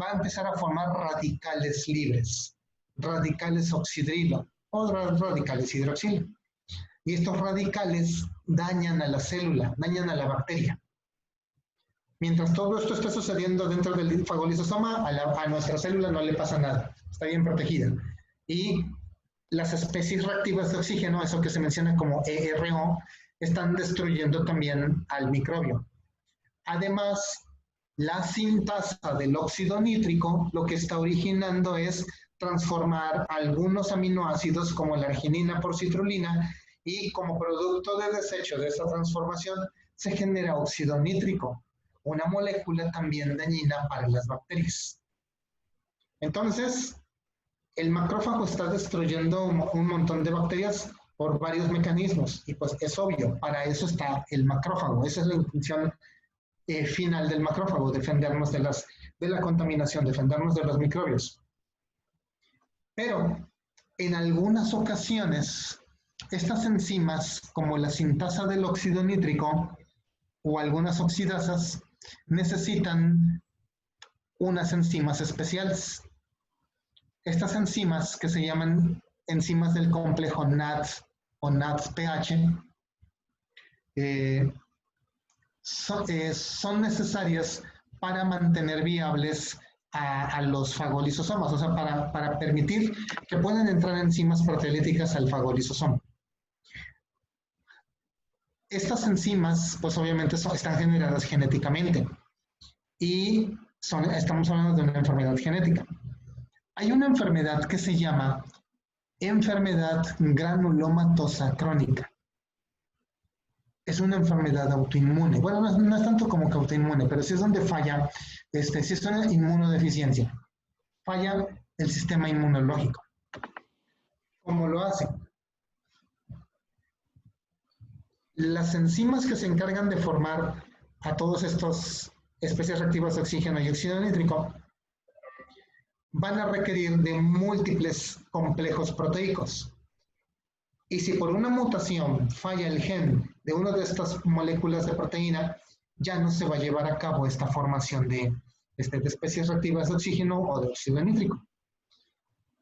a empezar a formar radicales libres, radicales oxidrilo o radicales hidroxilo. Y estos radicales dañan a la célula, dañan a la bacteria. Mientras todo esto está sucediendo dentro del fagolisosoma, a nuestra célula no le pasa nada, está bien protegida. Y las especies reactivas de oxígeno, eso que se menciona como ERO, están destruyendo también al microbio. Además, la sintasa del óxido nítrico lo que está originando es transformar algunos aminoácidos como la arginina por citrulina y como producto de desecho de esa transformación se genera óxido nítrico, una molécula también dañina para las bacterias. Entonces, el macrófago está destruyendo un montón de bacterias por varios mecanismos y pues es obvio, para eso está el macrófago. Esa es la intención final del macrófago, defendernos de la contaminación, defendernos de los microbios. Pero en algunas ocasiones, estas enzimas, como la sintasa del óxido nítrico o algunas oxidasas, necesitan unas enzimas especiales. Estas enzimas, que se llaman enzimas del complejo NAD o NADPH, son necesarias para mantener viables a los fagolisosomas, o sea, para permitir que puedan entrar enzimas proteolíticas al fagolisosoma. Estas enzimas, pues obviamente están generadas genéticamente y estamos hablando de una enfermedad genética. Hay una enfermedad que se llama enfermedad granulomatosa crónica. Es una enfermedad autoinmune. Bueno, no es tanto como que autoinmune, pero sí es donde falla, sí es una inmunodeficiencia. Falla el sistema inmunológico. ¿Cómo lo hace? Las enzimas que se encargan de formar a todos estos especies reactivas de oxígeno y óxido nítrico van a requerir de múltiples complejos proteicos. Y si por una mutación falla el gen de una de estas moléculas de proteína, ya no se va a llevar a cabo esta formación de especies reactivas de oxígeno o de óxido nítrico.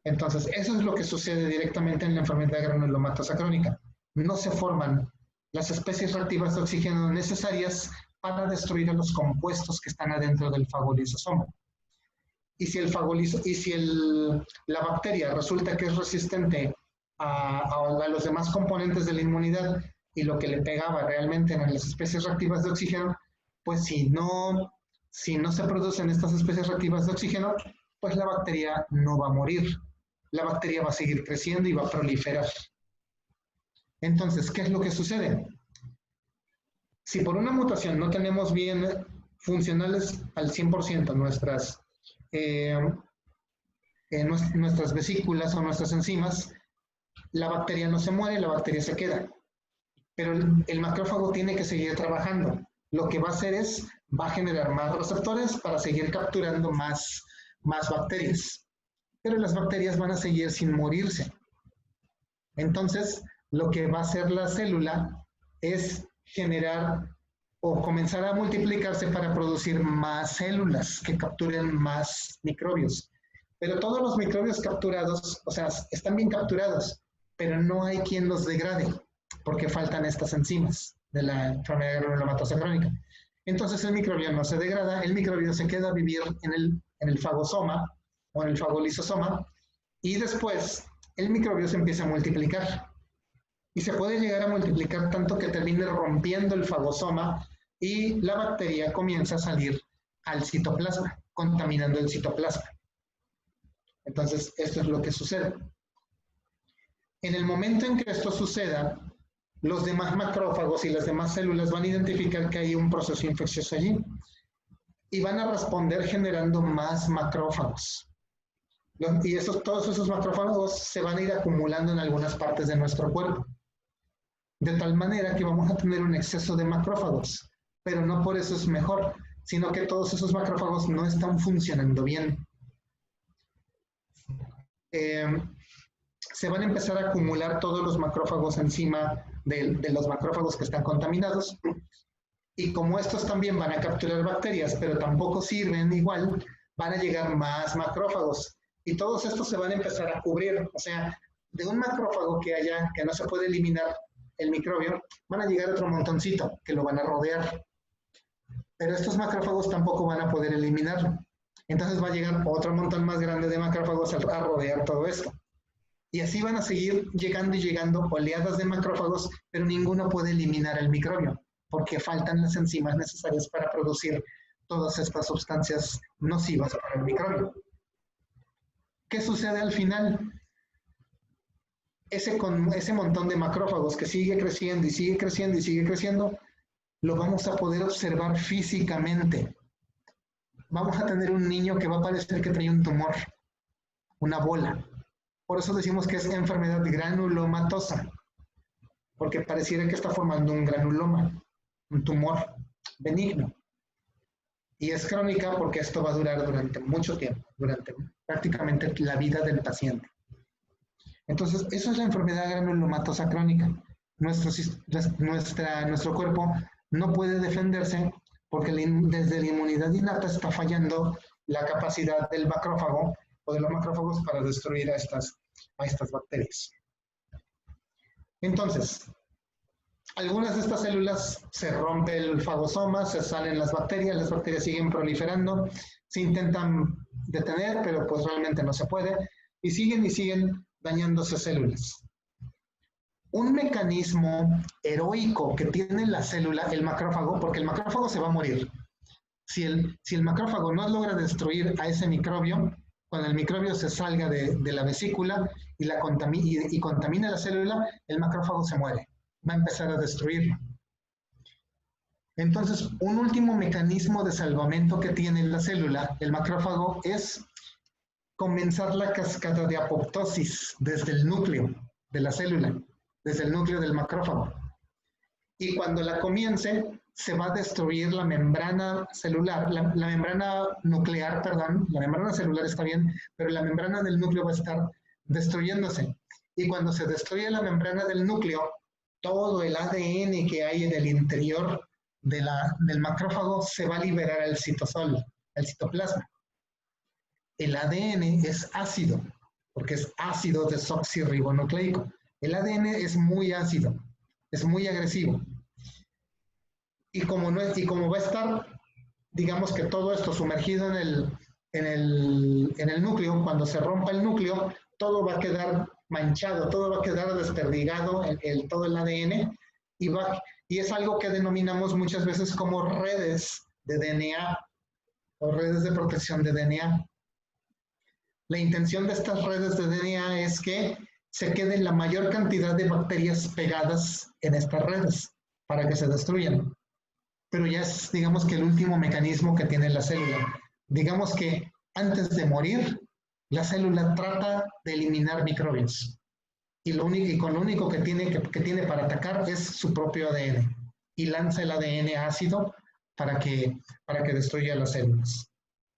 Entonces, eso es lo que sucede directamente en la enfermedad granulomatosa crónica. No se forman las especies reactivas de oxígeno necesarias para destruir a los compuestos que están adentro del fagolisosoma. Y si la bacteria resulta que es resistente a los demás componentes de la inmunidad y lo que le pegaba realmente eran las especies reactivas de oxígeno, pues si no se producen estas especies reactivas de oxígeno, pues la bacteria no va a morir. La bacteria va a seguir creciendo y va a proliferar. Entonces, ¿qué es lo que sucede? Si por una mutación no tenemos bien funcionales al 100% nuestras vesículas o nuestras enzimas, la bacteria no se muere, la bacteria se queda. Pero el macrófago tiene que seguir trabajando. Lo que va a hacer va a generar más receptores para seguir capturando más bacterias. Pero las bacterias van a seguir sin morirse. Entonces, lo que va a hacer la célula es generar o comenzar a multiplicarse para producir más células que capturen más microbios. Pero todos los microbios capturados, o sea, están bien capturados, pero no hay quien los degrade, porque faltan estas enzimas de la enfermedad granulomatosa crónica. Entonces el microbio no se degrada, el microbio se queda a vivir en el fagosoma o en el fagolisosoma, y después el microbio se empieza a multiplicar. Y se puede llegar a multiplicar tanto que termine rompiendo el fagosoma y la bacteria comienza a salir al citoplasma, contaminando el citoplasma. Entonces, esto es lo que sucede. En el momento en que esto suceda, los demás macrófagos y las demás células van a identificar que hay un proceso infeccioso allí y van a responder generando más macrófagos. Y todos esos macrófagos se van a ir acumulando en algunas partes de nuestro cuerpo. De tal manera que vamos a tener un exceso de macrófagos, pero no por eso es mejor, sino que todos esos macrófagos no están funcionando bien. Se van a empezar a acumular todos los macrófagos encima de los macrófagos que están contaminados, y como estos también van a capturar bacterias, pero tampoco sirven igual, van a llegar más macrófagos, y todos estos se van a empezar a cubrir. O sea, de un macrófago que haya, que no se puede eliminar el microbio, van a llegar otro montoncito que lo van a rodear. Pero estos macrófagos tampoco van a poder eliminarlo. Entonces va a llegar otro montón más grande de macrófagos a rodear todo esto. Y así van a seguir llegando y llegando oleadas de macrófagos, pero ninguno puede eliminar el microbio, porque faltan las enzimas necesarias para producir todas estas sustancias nocivas para el microbio. ¿Qué sucede al final? Ese montón de macrófagos que sigue creciendo y sigue creciendo y sigue creciendo, lo vamos a poder observar físicamente. Vamos a tener un niño que va a parecer que trae un tumor, una bola. Por eso decimos que es enfermedad granulomatosa, porque pareciera que está formando un granuloma, un tumor benigno. Y es crónica porque esto va a durar durante mucho tiempo, durante prácticamente la vida del paciente. Entonces, eso es la enfermedad granulomatosa crónica. Nuestro cuerpo no puede defenderse porque desde la inmunidad innata está fallando la capacidad del macrófago o de los macrófagos para destruir a estas bacterias. Entonces, algunas de estas células se rompe el fagosoma, se salen las bacterias siguen proliferando, se intentan detener, pero pues realmente no se puede, y siguen dañándose células. Un mecanismo heroico que tiene la célula, el macrófago, porque el macrófago se va a morir. Si el macrófago no logra destruir a ese microbio, cuando el microbio se salga de la vesícula y contamina la célula, el macrófago se muere, va a empezar a destruirlo. Entonces, un último mecanismo de salvamento que tiene la célula, el macrófago, es comenzar la cascada de apoptosis desde el núcleo de la célula, desde el núcleo del macrófago. Y cuando la comience, se va a destruir la membrana celular, la membrana nuclear, perdón, la membrana celular está bien, pero la membrana del núcleo va a estar destruyéndose. Y cuando se destruye la membrana del núcleo, todo el ADN que hay en el interior del macrófago se va a liberar al citosol, al citoplasma. El ADN es ácido, porque es ácido desoxirribonucleico. El ADN es muy ácido, es muy agresivo. Y como va a estar, digamos que todo esto sumergido en el núcleo, cuando se rompa el núcleo, todo va a quedar manchado, todo va a quedar desperdigado, todo el ADN, y es algo que denominamos muchas veces como redes de DNA o redes de protección de DNA. La intención de estas redes de DNA es que se quede la mayor cantidad de bacterias pegadas en estas redes para que se destruyan. Pero ya es, digamos que el último mecanismo que tiene la célula. Digamos que antes de morir, la célula trata de eliminar microbios. Y con lo único que tiene para atacar es su propio ADN. Y lanza el ADN ácido para que destruya las células.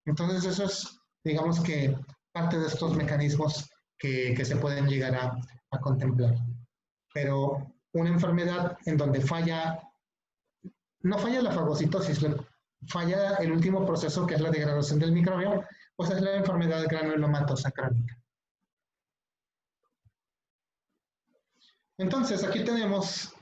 Entonces eso es, digamos que, parte de estos mecanismos que se pueden llegar a contemplar. Pero una enfermedad en donde no falla la fagocitosis, falla el último proceso que es la degradación del microbio, pues es la enfermedad granulomatosa crónica. Entonces aquí tenemos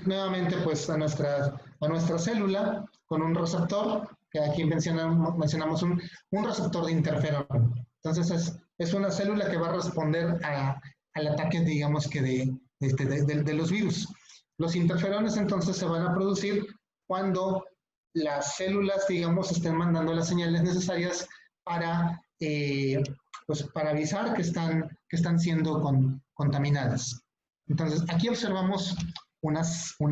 nuevamente pues a nuestra célula con un receptor, que aquí mencionamos un receptor de interferón. Entonces es una célula que va a responder al ataque, digamos que de los virus. Los interferones entonces se van a producir cuando las células, digamos, estén mandando las señales necesarias para avisar que están siendo contaminadas. Entonces, aquí observamos una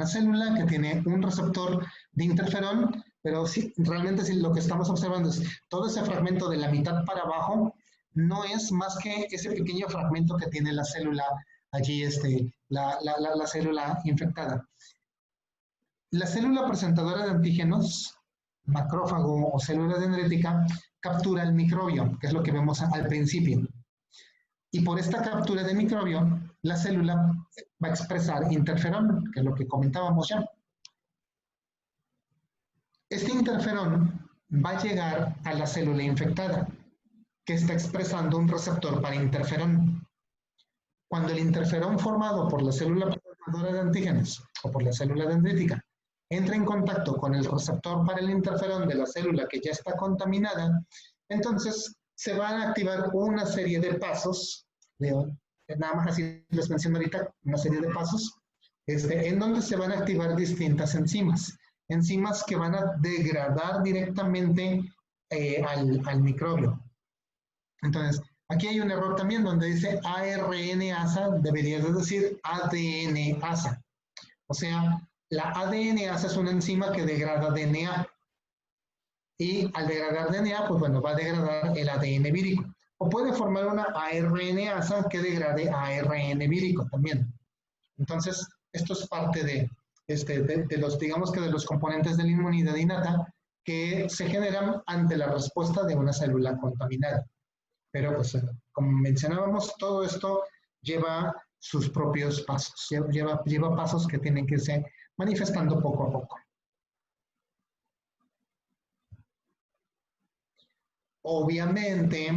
célula que tiene un receptor de interferón, pero realmente lo que estamos observando es todo ese fragmento de la mitad para abajo, no es más que ese pequeño fragmento que tiene la célula allí, la célula infectada. La célula presentadora de antígenos, macrófago o célula dendrítica, captura el microbio, que es lo que vemos al principio. Y por esta captura de microbio, la célula va a expresar interferón, que es lo que comentábamos ya. Este interferón va a llegar a la célula infectada, que está expresando un receptor para interferón. Cuando el interferón formado por la célula presentadora de antígenos o por la célula dendrítica entra en contacto con el receptor para el interferón de la célula que ya está contaminada, entonces se van a activar una serie de pasos, nada más así les menciono ahorita, una serie de pasos, en donde se van a activar distintas enzimas que van a degradar directamente al microbio. Entonces, aquí hay un error también donde dice ARN-ASA, debería de decir ADN-ASA. O sea, la ADN-ASA es una enzima que degrada DNA. Y al degradar DNA, pues bueno, va a degradar el ADN vírico. O puede formar una ARN-ASA que degrade ARN vírico también. Entonces, esto es parte de los, digamos que de los componentes de la inmunidad innata que se generan ante la respuesta de una célula contaminada. Pero pues, como mencionábamos, todo esto lleva sus propios pasos, lleva pasos que tienen que irse manifestando poco a poco. Obviamente,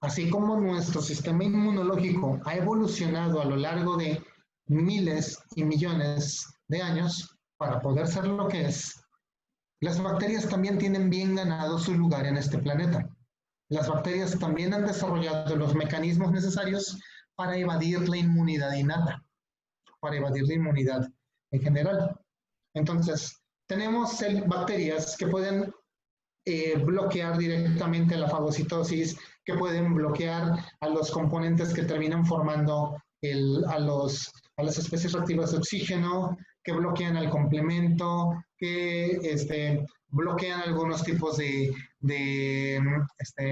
así como nuestro sistema inmunológico ha evolucionado a lo largo de miles y millones de años para poder ser lo que es, las bacterias también tienen bien ganado su lugar en este planeta. Las bacterias también han desarrollado los mecanismos necesarios para evadir la inmunidad innata, para evadir la inmunidad en general. Entonces, tenemos bacterias que pueden bloquear directamente la fagocitosis, que pueden bloquear a los componentes que terminan formando a las especies reactivas de oxígeno, que bloquean el complemento, que bloquean algunos tipos de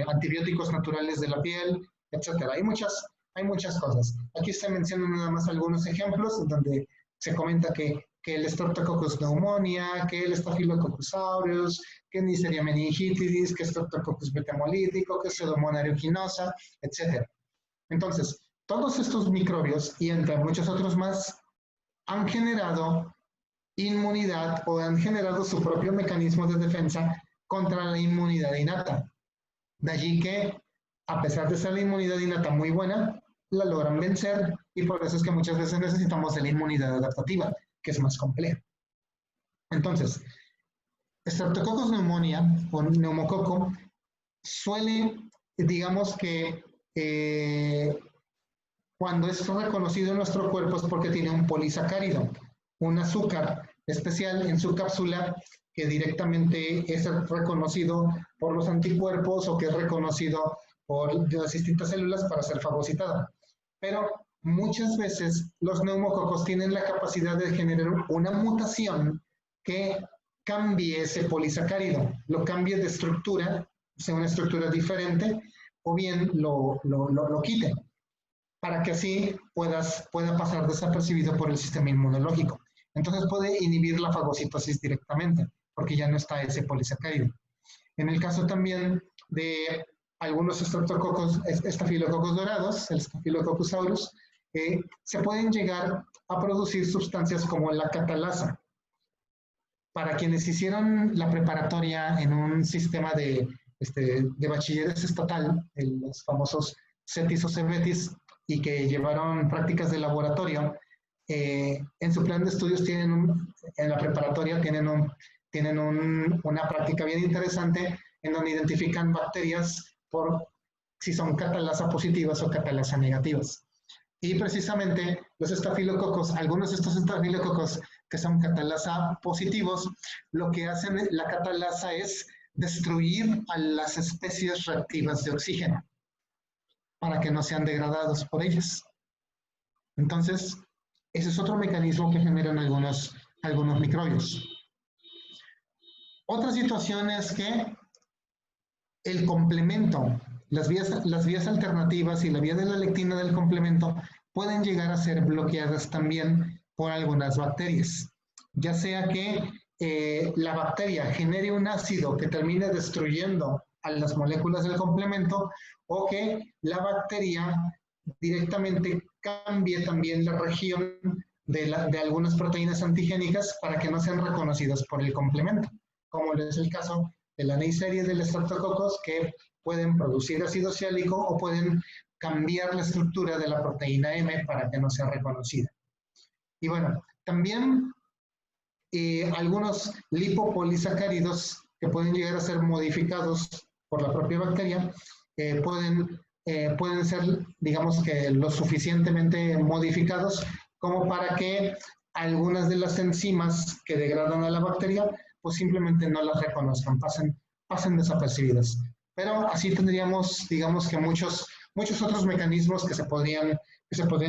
antibióticos naturales de la piel, etc. Hay muchas cosas. Aquí se mencionan nada más algunos ejemplos donde se comenta que el Streptococcus pneumonia, que el Staphylococcus aureus, que Neisseria meningitidis, que Streptococcus beta-hemolítico, que Pseudomonas aeruginosa, etc. Entonces, todos estos microbios, y entre muchos otros más, han generado inmunidad o han generado su propio mecanismo de defensa contra la inmunidad innata. De allí que, a pesar de ser la inmunidad innata muy buena, la logran vencer y por eso es que muchas veces necesitamos de la inmunidad adaptativa, que es más compleja. Entonces, Streptococcus pneumonia o neumococo suele, digamos que cuando es reconocido en nuestro cuerpo es porque tiene un polisacárido, un azúcar especial en su cápsula que directamente es reconocido por los anticuerpos o que es reconocido por las distintas células para ser fagocitado. pero muchas veces los neumococos tienen la capacidad de generar una mutación que cambie ese polisacárido, lo cambie de estructura, sea una estructura diferente, o bien lo quite, para que así pueda pasar desapercibido por el sistema inmunológico. Entonces puede inhibir la fagocitosis directamente, porque ya no está ese polisacárido. En el caso también de algunos estafilococos dorados, el Staphylococcus aureus, se pueden llegar a producir sustancias como la catalasa. Para quienes hicieron la preparatoria en un sistema de bachilleres estatal, los famosos CETIS o CEBETIS, y que llevaron prácticas de laboratorio, en su plan de estudios en la preparatoria tienen una práctica bien interesante en donde identifican bacterias por si son catalasa positivas o catalasa negativas. Y precisamente los estafilococos, algunos de estos estafilococos que son catalasa positivos, lo que hacen la catalasa es destruir a las especies reactivas de oxígeno para que no sean degradados por ellas. Entonces, ese es otro mecanismo que generan algunos microbios. Otra situación es que el complemento, las vías alternativas y la vía de la lectina del complemento pueden llegar a ser bloqueadas también por algunas bacterias. Ya sea que la bacteria genere un ácido que termine destruyendo a las moléculas del complemento, o que la bacteria directamente cambie también la región de algunas proteínas antigénicas para que no sean reconocidas por el complemento, como es el caso de la Neisseria y del Streptococcus, que pueden producir ácido ciálico o pueden cambiar la estructura de la proteína M para que no sea reconocida. Y bueno, también algunos lipopolisacáridos que pueden llegar a ser modificados por la propia bacteria, pueden ser, digamos que lo suficientemente modificados como para que algunas de las enzimas que degradan a la bacteria, pues simplemente no las reconozcan, pasen desapercibidas. Pero así tendríamos, digamos que muchos otros mecanismos que se podrían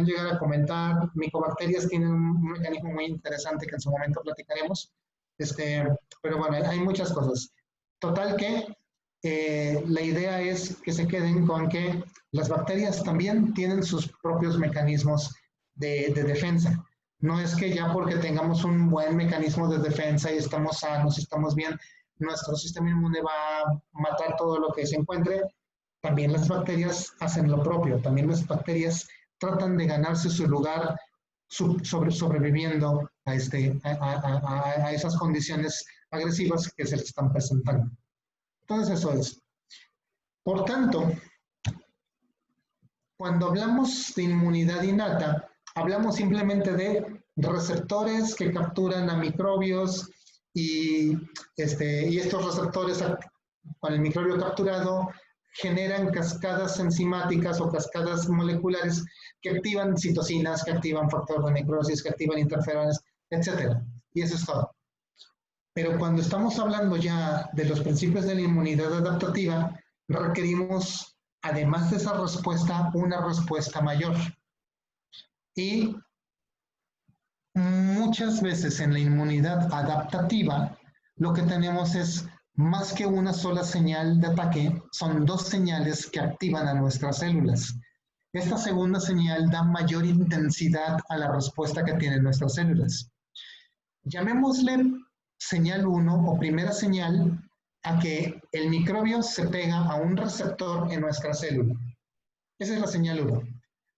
llegar a comentar. Micobacterias tienen un mecanismo muy interesante que en su momento platicaremos. Pero bueno, hay muchas cosas. Total que la idea es que se queden con que las bacterias también tienen sus propios mecanismos de defensa. No es que ya porque tengamos un buen mecanismo de defensa y estamos sanos, estamos bien, nuestro sistema inmune va a matar todo lo que se encuentre. También las bacterias hacen lo propio. También las bacterias tratan de ganarse su lugar sobreviviendo a esas condiciones agresivas que se les están presentando. Entonces eso es. Por tanto, cuando hablamos de inmunidad innata, hablamos simplemente de receptores que capturan a microbios y estos receptores con el microbio capturado generan cascadas enzimáticas o cascadas moleculares que activan citocinas, que activan factor de necrosis, que activan interferones, etc. Y eso es todo. Pero cuando estamos hablando ya de los principios de la inmunidad adaptativa, requerimos, además de esa respuesta, una respuesta mayor. Y muchas veces en la inmunidad adaptativa, lo que tenemos es más que una sola señal de ataque, son dos señales que activan a nuestras células. Esta segunda señal da mayor intensidad a la respuesta que tienen nuestras células. Llamémosle señal 1 o primera señal a que el microbio se pega a un receptor en nuestra célula. Esa es la señal 1.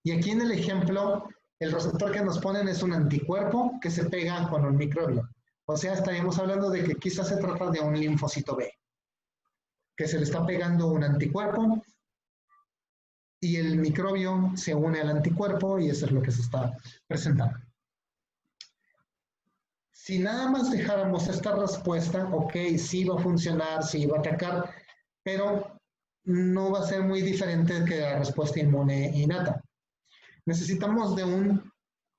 Y aquí en el ejemplo, el receptor que nos ponen es un anticuerpo que se pega con un microbio. O sea, estaríamos hablando de que quizás se trata de un linfocito B, que se le está pegando un anticuerpo y el microbio se une al anticuerpo y eso es lo que se está presentando. Si nada más dejáramos esta respuesta, ok, sí va a funcionar, sí va a atacar, pero no va a ser muy diferente que la respuesta inmune innata. Necesitamos de un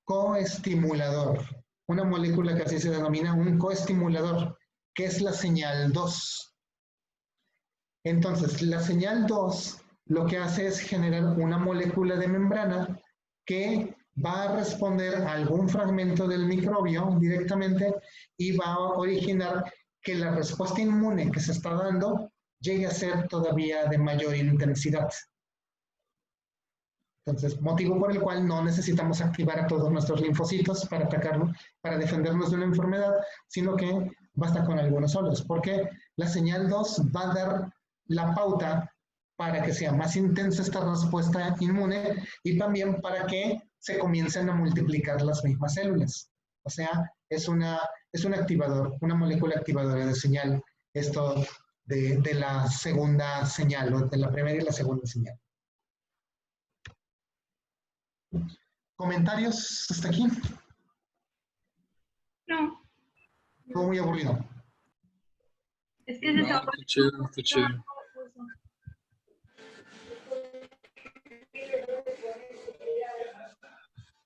coestimulador, una molécula que así se denomina un coestimulador, que es la señal 2. Entonces, la señal 2 lo que hace es generar una molécula de membrana que va a responder a algún fragmento del microbio directamente y va a originar que la respuesta inmune que se está dando llegue a ser todavía de mayor intensidad. Entonces, motivo por el cual no necesitamos activar a todos nuestros linfocitos para atacarlo, para defendernos de una enfermedad, sino que basta con algunos solos, porque la señal 2 va a dar la pauta para que sea más intensa esta respuesta inmune y también para que se comiencen a multiplicar las mismas células. O sea, es un activador, una molécula activadora de señal, esto de la segunda señal, o de la primera y la segunda señal. ¿Comentarios hasta aquí? No. Todo muy aburrido. Es que se está Qué chido, qué chido.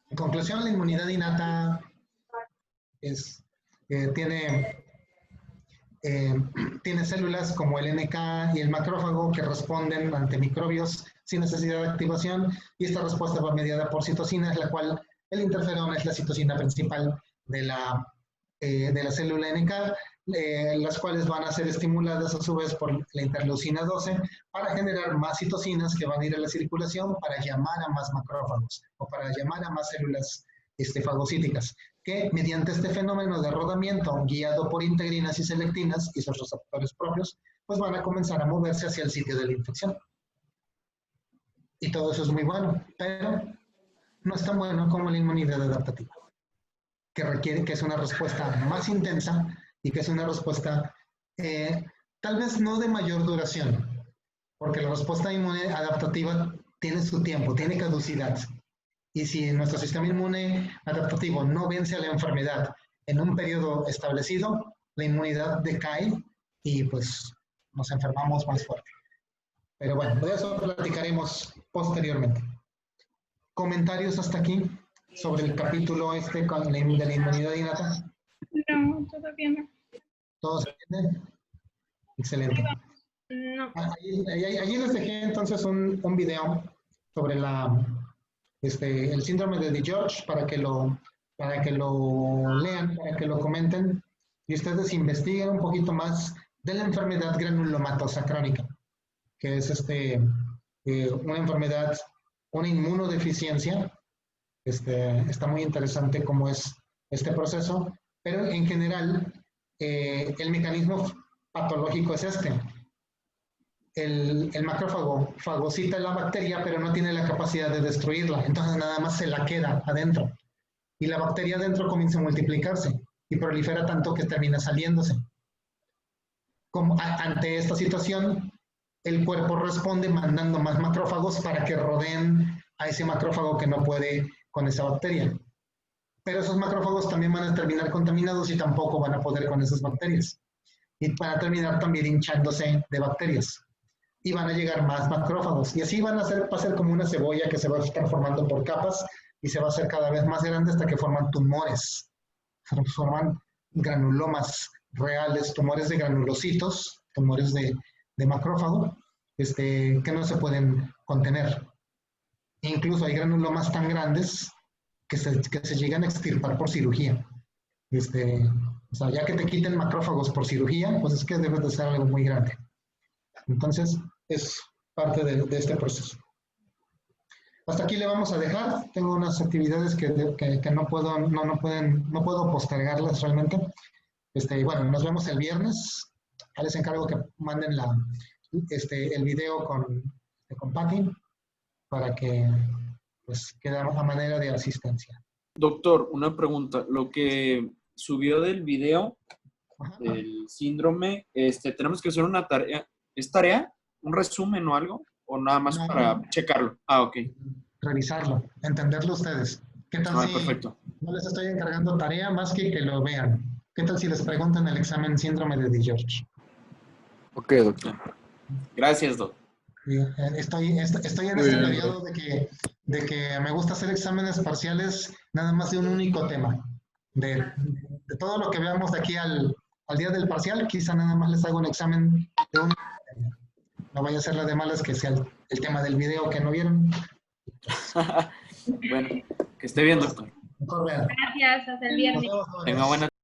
En conclusión, la inmunidad innata tiene células como el NK y el macrófago que responden ante microbios sin necesidad de activación, y esta respuesta va mediada por citocinas, la cual el interferón es la citocina principal de la célula NK, las cuales van a ser estimuladas a su vez por la interleucina 12 para generar más citocinas que van a ir a la circulación para llamar a más macrófagos o para llamar a más células fagocíticas, que mediante este fenómeno de rodamiento guiado por integrinas y selectinas y sus receptores propios, pues van a comenzar a moverse hacia el sitio de la infección. Y todo eso es muy bueno, pero no es tan bueno como la inmunidad adaptativa, que requiere, que es una respuesta más intensa y que es una respuesta tal vez no de mayor duración, porque la respuesta inmune adaptativa tiene su tiempo, tiene caducidad. Y si nuestro sistema inmune adaptativo no vence a la enfermedad en un periodo establecido, la inmunidad decae y pues nos enfermamos más fuerte. Pero bueno, de eso platicaremos posteriormente. ¿Comentarios hasta aquí sobre el capítulo de la inmunidad innata? No, todavía no. ¿Todos entienden? Excelente. No. Allí les dejé entonces un video sobre el síndrome de DiGeorge para que lo lean, para que lo comenten y ustedes investiguen un poquito más de la enfermedad granulomatosa crónica, que es una enfermedad, una inmunodeficiencia. Está muy interesante cómo es este proceso, pero en general el mecanismo patológico es el macrófago fagocita la bacteria, pero no tiene la capacidad de destruirla, entonces nada más se la queda adentro. Y la bacteria adentro comienza a multiplicarse y prolifera tanto que termina saliéndose. Ante esta situación, el cuerpo responde mandando más macrófagos para que rodeen a ese macrófago que no puede con esa bacteria. Pero esos macrófagos también van a terminar contaminados y tampoco van a poder con esas bacterias. Y van a terminar también hinchándose de bacterias. Y van a llegar más macrófagos. Y así va a ser como una cebolla que se va a estar formando por capas y se va a hacer cada vez más grande hasta que forman tumores. Forman granulomas reales, tumores de granulocitos, tumores de macrófago, que no se pueden contener. Incluso hay granulomas tan grandes que se llegan a extirpar por cirugía. O sea, ya que te quiten macrófagos por cirugía, pues es que debe de ser algo muy grande. Entonces, es parte de este proceso. Hasta aquí le vamos a dejar. Tengo unas actividades que no puedo postergarlas realmente. Bueno, nos vemos el viernes. Ya les encargo que manden el video con Pati para que pues quede a manera de asistencia. Doctor, una pregunta. Lo que subió del video, Ajá. del síndrome, tenemos que hacer una tarea. ¿Es tarea? ¿Un resumen o algo? ¿O nada más No. para checarlo? Ah, ok. Revisarlo, entenderlo ustedes. ¿Qué tal si Perfecto. no les estoy encargando tarea más que lo vean? ¿Qué tal si les preguntan el examen síndrome de DiGeorge? Ok, doctor. Gracias, doctor. Estoy en este periodo de que me gusta hacer exámenes parciales nada más de un único tema. De todo lo que veamos de aquí al día del parcial, quizá nada más les hago un examen de un único tema. No vaya a ser la de malas que sea el tema del video que no vieron. Bueno, que esté bien, doctor. Mejor vean. Gracias, hasta el viernes. Nos vemos, jóvenes. Tenga buena